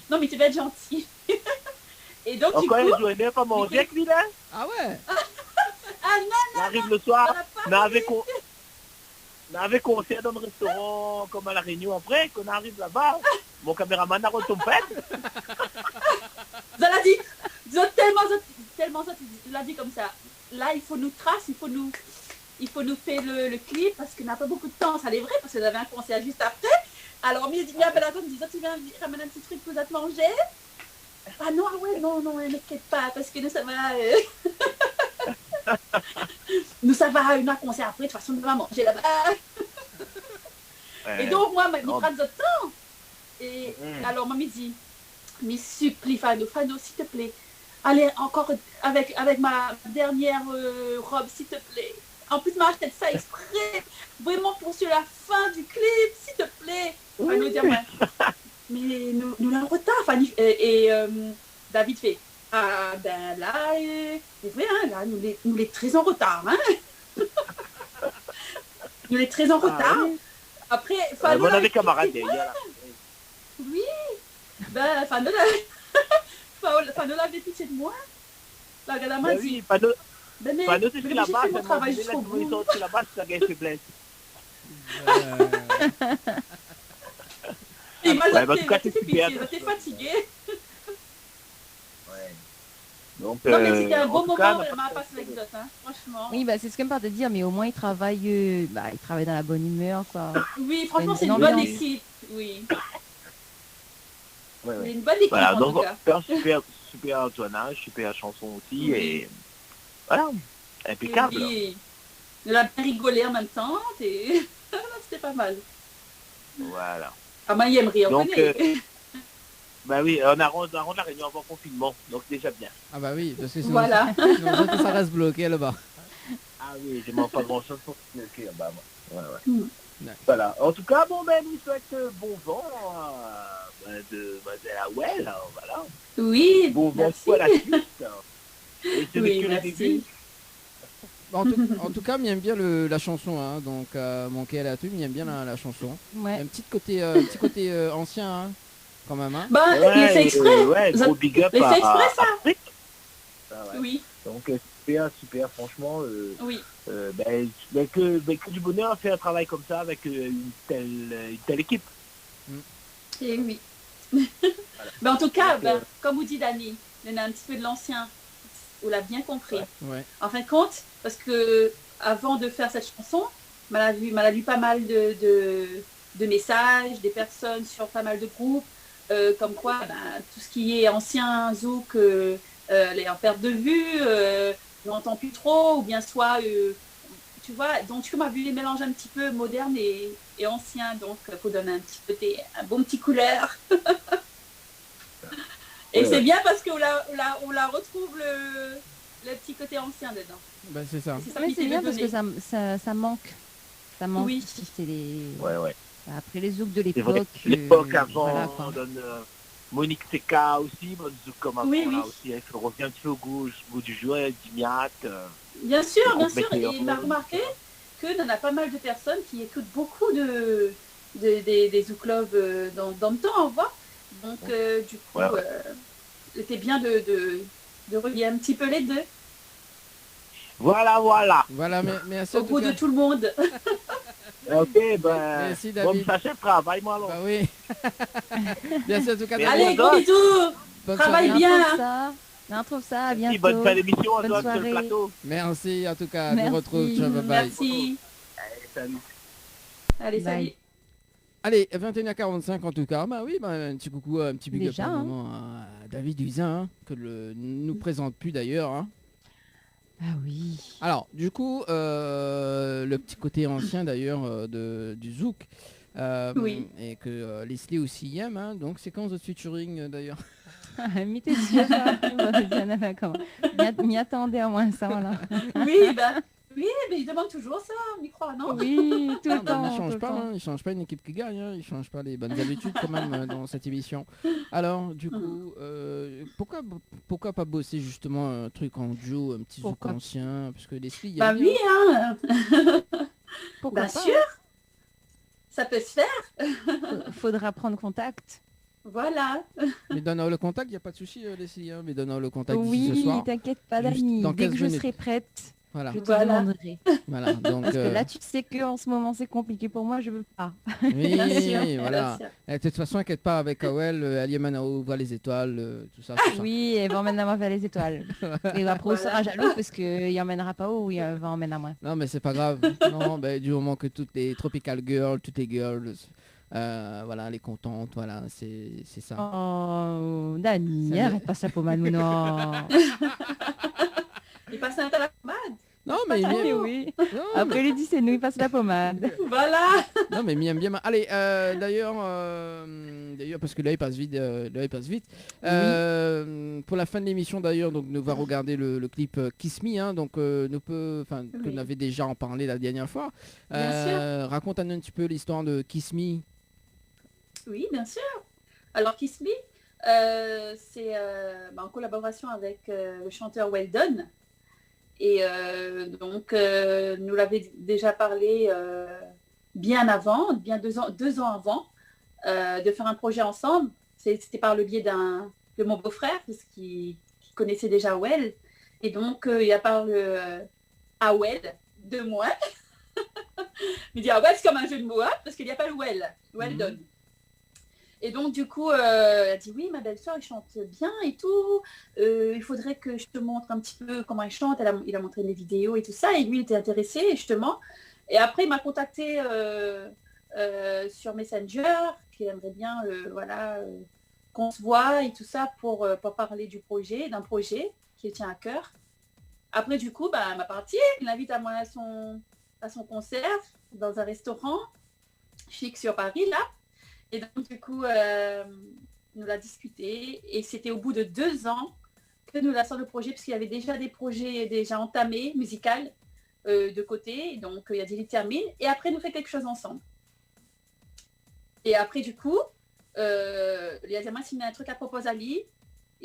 Non, mais tu vas être gentil. Et donc, encore une journée, pas manger avec lui, là. Ah ouais. Ah non. On arrive le soir, on avait concert dans le restaurant, comme à La Réunion après, qu'on arrive là-bas. Mon caméraman a retombé. Vous allez dit. tellement ça, tu l'as dit comme ça. Là, il faut nous tracer, il faut nous faire le clip parce qu'on n'a pas beaucoup de temps. Ça, c'est vrai, parce qu'on avait un concert juste après. Alors, il appelle à toi, il me dit, tu viens ramener un petit truc pour te manger. Ah non, non, n'inquiète pas, parce que nous, ça va... nous, ça va, un concert après, de toute façon, on va manger là-bas. Et donc, moi, il prend de temps. Et alors, moi, il dit, mais supplie, Fano, s'il te plaît. Allez, encore avec ma dernière robe, s'il te plaît. En plus, m'a acheté ça exprès, vraiment pour sur la fin du clip, s'il te plaît. Fano dit, mais nous l'avons retard, Fanny. Et David fait, ah ben là, c'est vrai, hein, là, nous les très en retard. Hein. Nous les très en retard. Oui. Après, Fano... on avait camarade derrière. Oui. Ben, Fano l'avait pitié de moi. La gadama dit... Oui, Fano c'est là-bas, c'est mon travail jusqu'au bout. C'est là-bas, c'est la gueule faiblesse. Il m'a fait pitié, j'étais fatiguée. Ouais. Donc, non, mais c'était un bon moment, elle m'a passé l'anecdote, hein, franchement. Oui, c'est ce que je me de dire, mais au moins il travaille dans la bonne humeur, quoi. Oui, franchement, c'est une bonne équipe, oui. Ouais. C'est une bonne équipe, voilà, en donc, tout cas. super tournage, super chanson aussi, et voilà, impeccable. Oui. On a bien rigolé en même temps, c'était pas mal. Voilà. Ah, moi, il aime rire, donc, bah oui, on arrête la réunion avant confinement, donc déjà bien. Ah bah oui, parce que sinon, voilà. sinon ça reste bloqué là-bas. Ah oui, j'ai pas grand-chose pour se bloquer là-bas, moi. Ouais. Voilà. En tout cas, bon, ben, nous souhaite bon vent de la Well, voilà. Oui, bon vent pour la suite. Et c'est oui, merci. En tout cas, il aime bien la chanson, hein, donc manquer à la tube, il aime bien la chanson. Ouais. Un petit côté ancien, hein, quand même. Hein. Bah, il fait exprès. Ouais, gros big up il fait exprès, ça. Afrique. Ah, ouais. Oui. Donc super, franchement. Oui. Que du bonheur à faire un travail comme ça avec une telle équipe. Et oui. Voilà. En tout cas, comme vous dit Dani, il y en a un petit peu de l'ancien. On l'a bien compris. Ouais. En fin de compte, parce que avant de faire cette chanson, on a lu pas mal de messages, des personnes sur pas mal de groupes, comme quoi tout ce qui est ancien zouk est en perte de vue, on n'entend plus trop, ou bien soit, tu vois, donc tu m'as vu les mélanges un petit peu modernes et anciens, donc il faut donner un bon petit couleur. Et c'est bien parce qu'on la retrouve le petit côté ancien dedans. Bah, c'est ça. C'est bien parce que ça manque. Ça manque. Oui. C'est les... Ouais. Après les zouks de l'époque. L'époque avant, voilà, on donne Monique Seka aussi, zouk comme avant, là aussi, elle revient un petit peu au goût du jouet, du miat. Bien sûr. Et il m'a remarqué qu'il y en a pas mal de personnes qui écoutent beaucoup des zouk love dans le temps, on voit. Donc, du coup, c'était bien de relier un petit peu les deux. Voilà. Voilà, merci au goût de tout le monde. Ok, merci, David. Bon, sachez, travaille moi alors. Bah oui. Merci en tout cas. Allez, gros bisous. Travaille bien. On trouve ça, à bientôt. Bonne fin d'émission, on doit soirée. sur le plateau. Merci en tout cas, Merci. on retrouve. Ciao, bye bye. Merci. Allez, salut. Allez, salut. Allez, 21h45 en tout cas. Bah oui, un petit coucou, un petit big up Déjà, à David Huizin, que nous présente plus d'ailleurs. Hein. Ah oui. Alors, du coup, le petit côté ancien d'ailleurs du zouk. Oui. Et que Leslie aussi aime. Hein, donc, séquence de featuring d'ailleurs. Mais t'es sûr, m'y attendais au moins ça, voilà. Oui, mais il demande toujours ça, on y croit, non? Oui, tout le temps. Il change pas une équipe qui gagne, hein, il change pas les bonnes habitudes quand même dans cette émission. Alors, du coup, pourquoi pas bosser justement un truc en duo, un petit zouk ancien, parce que Leslie... oui, hein. Pourquoi bien pas, sûr, ça peut se faire. Faudra prendre contact. Voilà. Mais donne le contact, il n'y a pas de souci, Leslie, hein, mais donne le contact oui, ce soir. Oui, t'inquiète pas, Dani, dès que je serai prête. Voilà. Je te demanderai. Voilà, donc, parce que là, tu sais qu'en ce moment, c'est compliqué pour moi, je veux pas. Oui, voilà. De toute façon, inquiète pas, avec Awel, elle y mène où les étoiles, tout ça. Oui, elle va emmener à moi vers les étoiles. Et après, on sera jaloux parce qu'il emmènera pas où, il va emmener à moi. Non, mais c'est pas grave. Non, du moment que toutes les tropical girls, toutes les girls, voilà, elle est contente, voilà, c'est ça. Oh, Dani, arrête pas ça pour non. Il passe un temps à la pommade. Non, mais oui. Non, après, il dit c'est nous, il passe la pommade. Voilà. Non, mais bien. Allez, d'ailleurs, parce que là, il passe vite. Oui. Pour la fin de l'émission, d'ailleurs, donc, nous va regarder le clip Kiss Me, hein, donc, que nous avait déjà en parlé la dernière fois. Raconte-nous un petit peu l'histoire de Kiss Me. Oui, bien sûr. Alors, Kiss Me, c'est en collaboration avec le chanteur Weldon. Et donc, nous l'avait déjà parlé bien avant, bien 2 ans avant, de faire un projet ensemble. C'était par le biais de mon beau-frère, parce qu'il connaissait déjà Well. Et donc, il a parlé à Well de moi. Il dit, Well, c'est comme un jeu de mots, hein, parce qu'il n'y a pas le Weldon. Et donc, du coup, elle a dit, oui, ma belle-sœur, elle chante bien et tout. Il faudrait que je te montre un petit peu comment elle chante. Il a montré mes vidéos et tout ça. Et lui, il était intéressé, justement. Et après, il m'a contacté sur Messenger, qu'il aimerait bien qu'on se voit et tout ça pour parler d'un projet qui tient à cœur. Après, du coup, ma partie, il l'invite à moi à son concert dans un restaurant chic sur Paris, là. Et donc, du coup, nous l'a discuté. Et c'était au bout de 2 ans que nous l'a sorti le projet, parce qu'il y avait déjà des projets déjà entamés, musicaux, de côté. Donc, il a dit, il termine. Et après, nous fait quelque chose ensemble. Et après, du coup, il a dit, moi, s'il met un truc à proposer à lui,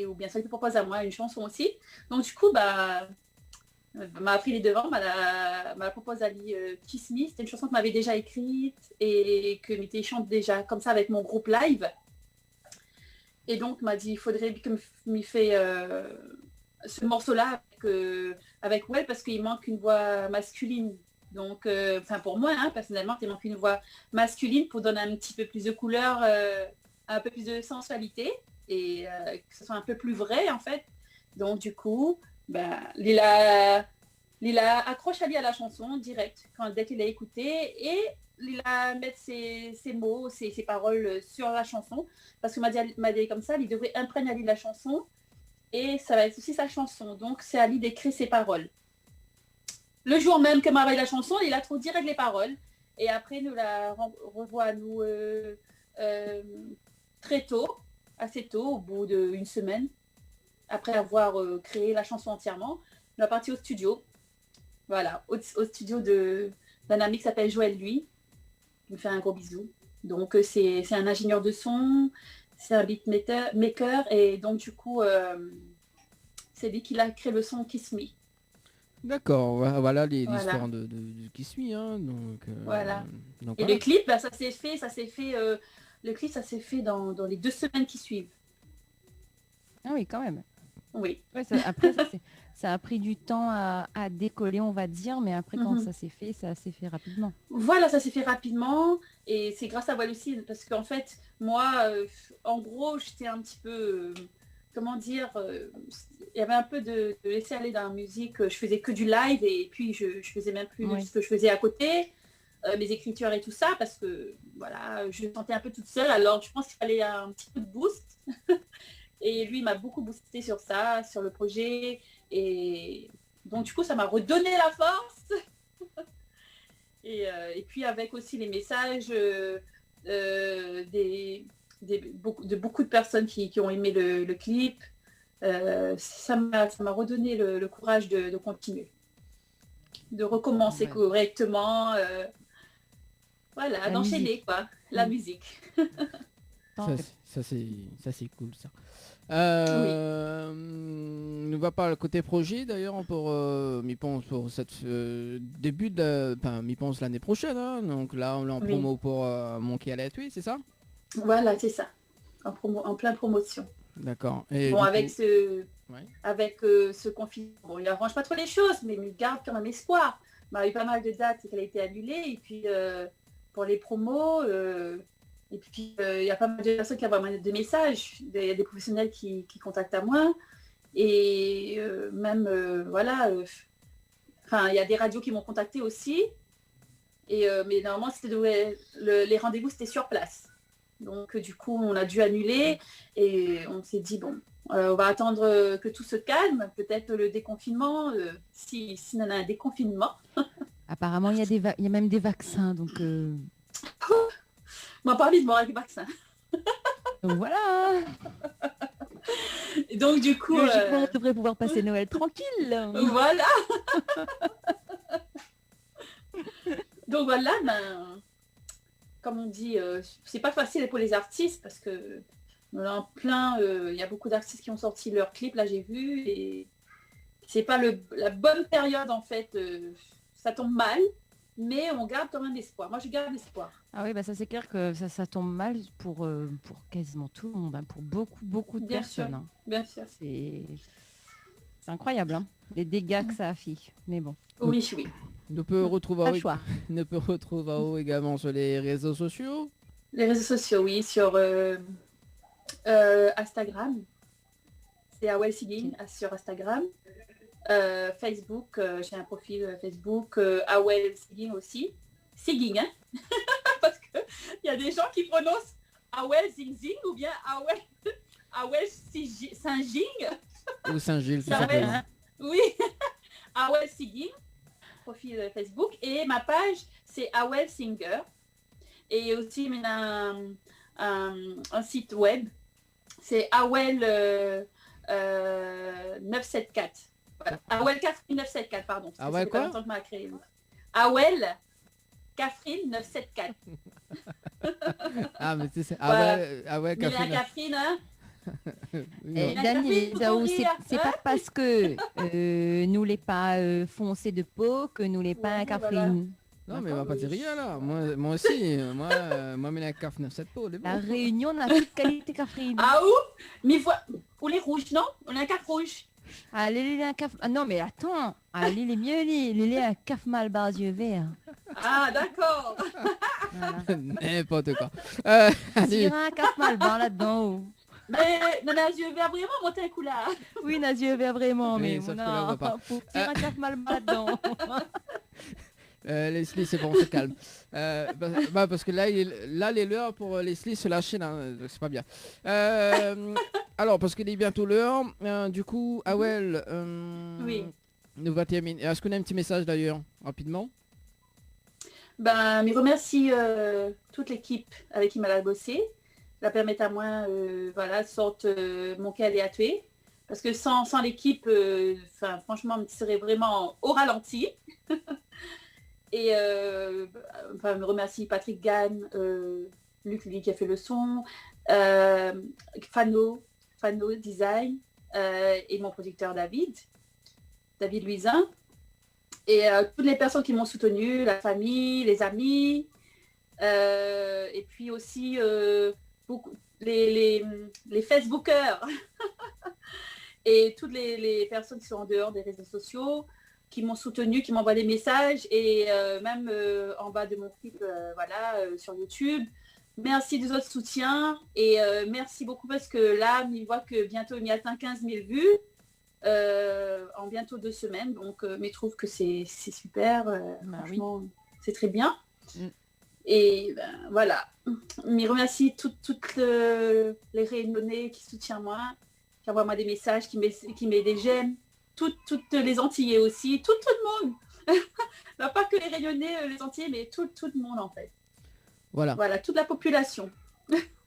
ou bien ça, il propose à moi une chanson aussi. Donc, du coup, m'a pris les devants, m'a proposé à lui Kiss Me. C'était une chanson que m'avait déjà écrite et que m'était chante déjà comme ça avec mon groupe live. Et donc m'a dit il faudrait que m'y fait ce morceau-là avec Well, parce qu'il manque une voix masculine. Donc, pour moi, hein, personnellement, il manque une voix masculine pour donner un petit peu plus de couleur, un peu plus de sensualité et que ce soit un peu plus vrai en fait. Donc du coup, Lila accroche à lui à la chanson direct dès qu'il a écouté, et Lila met ses mots, ses paroles sur la chanson, parce que m'a dit comme ça, il devrait imprégner à lui la chanson et ça va être aussi sa chanson, donc c'est à lui d'écrire ses paroles. Le jour même que m'a envoyé la chanson, il a trouvé direct les paroles, et après nous la revoit à nous très tôt, assez tôt, au bout d'1 semaine. Après avoir créé la chanson entièrement, on est parti au studio. Voilà, au studio d'un ami qui s'appelle Joël, lui. Il me fait un gros bisou. Donc, c'est un ingénieur de son, c'est un beatmaker. Et donc, du coup, c'est lui qui a créé le son Kiss Me. D'accord, voilà l'histoire de Kiss Me. Hein, donc, voilà. Donc, et le clip, ça s'est fait, le clip, ça s'est fait dans les 2 semaines qui suivent. Ah oui, quand même. Oui. Ouais, après, ça a pris du temps à décoller, on va dire, mais après, quand ça s'est fait rapidement. Voilà, ça s'est fait rapidement, et c'est grâce à Well aussi, parce qu'en fait, moi, en gros, j'étais un petit peu, il y avait un peu de laisser aller dans la musique. Je faisais que du live, et puis je faisais même plus ce que je faisais à côté, mes écritures et tout ça, parce que, voilà, je me sentais un peu toute seule, alors je pense qu'il fallait un petit peu de boost. Et lui, il m'a beaucoup boosté sur ça, sur le projet. Et donc, du coup, ça m'a redonné la force. et puis, avec aussi les messages de beaucoup de personnes qui ont aimé le clip, ça m'a redonné le courage de continuer. De recommencer correctement. Voilà, d'enchaîner, quoi, la musique. Ça c'est cool ça. Ne va pas le côté projet d'ailleurs pour m'y pense pour cette début de m'y pense l'année prochaine, hein, donc là on est en promo pour Monkey Alert, oui c'est ça. Voilà, c'est ça, en plein promotion. D'accord. Et bon, avec ce avec ce confinement. Bon, il n'arrange pas trop les choses, mais il garde quand même espoir. Il y a eu pas mal de dates qui ont été annulées, et puis pour les promos, et puis il y a pas mal de personnes qui envoient des messages, il y a des professionnels qui contactent à moi, et même, il y a des radios qui m'ont contacté aussi, et, mais normalement, les rendez-vous, c'était sur place. Donc, du coup, on a dû annuler, et on s'est dit, bon, on va attendre que tout se calme, peut-être le déconfinement, si on a un déconfinement. Apparemment, il y a même des vaccins, donc... On m'a pas envie de mourir avec le vaccin. Donc voilà. Et donc, du coup... Logiquement, on devrait pouvoir passer Noël tranquille. Voilà. Donc voilà, comme on dit, c'est pas facile pour les artistes parce que on est en plein, il y a beaucoup d'artistes qui ont sorti leurs clips, là j'ai vu, et c'est pas la bonne période en fait, ça tombe mal, mais on garde quand même espoir. Moi je garde espoir. Ah oui, bah ça c'est clair que ça tombe mal pour quasiment tout le monde, hein, pour beaucoup de personnes. Sûr, hein. Bien sûr. C'est incroyable, hein, les dégâts que ça a fait, mais bon. Oui. Nous peut retrouver également sur les réseaux sociaux. Les réseaux sociaux, oui, sur Instagram. C'est Awel Singing sur Instagram. Facebook, j'ai un profil Facebook, Awel Singing aussi. Singing, hein. Parce qu'il y a des gens qui prononcent Awel Singing ou bien Awel Saint-Ging. Ou Saint-Gilles, tout simplement. Oui, Awel Singing. Profil Facebook, et ma page c'est Awel Singer, et aussi un site web, c'est Awel 974. Voilà. Awel Catherine 974, pardon. Awel quoi? Awel Catherine 974. Ah mais c'est Awel Catherine, hein. Dani, c'est pas parce que nous les pas foncés de peau que nous les pas Catherine. Non mais on va pas dire rien là. Moi aussi, moi mais la caf 9 peau. La Réunion n'a plus de qualité Catherine. Ah où? Mais ou les rouges, non? On a un caf rouge. Ah les caf. Ah non mais attends, les mieux les un caf mal bas yeux verts. Ah d'accord. N'importe quoi. Il y a un caf mal bas là-dedans. Mais non, les yeux verts vraiment, mon teint couleur. Oui, les yeux verts vraiment, oui, mais non, faut tirer un caf mal bas dedans. Leslie, c'est bon, on se calme. Parce que là, les l'heure pour Leslie se lâcher, c'est pas bien. Alors, parce qu'il est bientôt l'heure, du coup, Awel, oui. Nous va terminer. Est-ce qu'on a un petit message d'ailleurs, rapidement? Mais remercie toute l'équipe avec qui m'a bossé. Ça permet à moi, sorte mon cœur à tuer. Parce que sans l'équipe, franchement, je serais vraiment au ralenti. Et me remercie Patrick Gann, Luc lui qui a fait le son, Fano Design, et mon producteur David Luisin. Et toutes les personnes qui m'ont soutenu, la famille, les amis, et puis aussi beaucoup, les Facebookers et toutes les personnes qui sont en dehors des réseaux sociaux, qui m'ont soutenu, qui m'envoient des messages, et même en bas de mon clip, sur YouTube. Merci des autres soutiens, et merci beaucoup parce que là, il voit que bientôt il y atteint 15 000 vues en bientôt 2 semaines, donc mais je trouve que c'est super, franchement, c'est très bien. Et voilà, je remercie toutes les Réunionnais qui soutiennent moi, qui envoient moi des messages, qui met des j'aime, toutes les Antillais aussi, tout le monde. Pas que les Réunionnais, les Antillais, mais tout le monde en fait. Voilà, toute la population.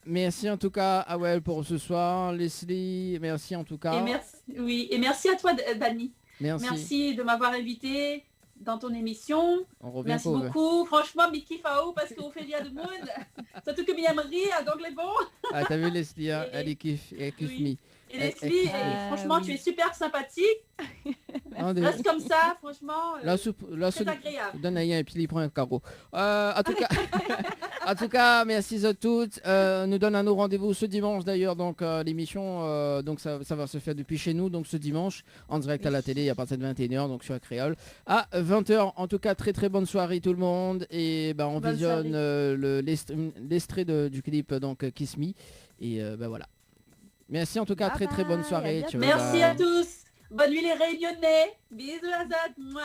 Merci en tout cas, Awel, pour ce soir. Leslie, merci en tout cas. Et merci à toi, Dani. Merci de m'avoir invité dans ton émission. Merci beaucoup. Franchement, je kiffe à haut parce qu'on fait bien de monde. Surtout que Myriam rit, donc les bons. Ah, t'as vu Leslie, elle kiffe me. Et Leslie, franchement, tu es super sympathique. Reste comme ça, franchement. La soupe très agréable. Donne et puis il prend un carreau. En tout cas, merci à toutes. Nous donne un nouveau rendez-vous ce dimanche d'ailleurs. Donc l'émission, donc ça va se faire depuis chez nous. Donc ce dimanche, en direct à la télé à partir de 21h, donc sur Créole. À 20h, en tout cas, très très bonne soirée tout le monde. Et on visionne l'extrait du clip donc Kiss Me. Et voilà. Merci en tout cas, très très bonne soirée. Merci à tous. Bonne nuit les Réunionnais. Bisous Azad. Moi.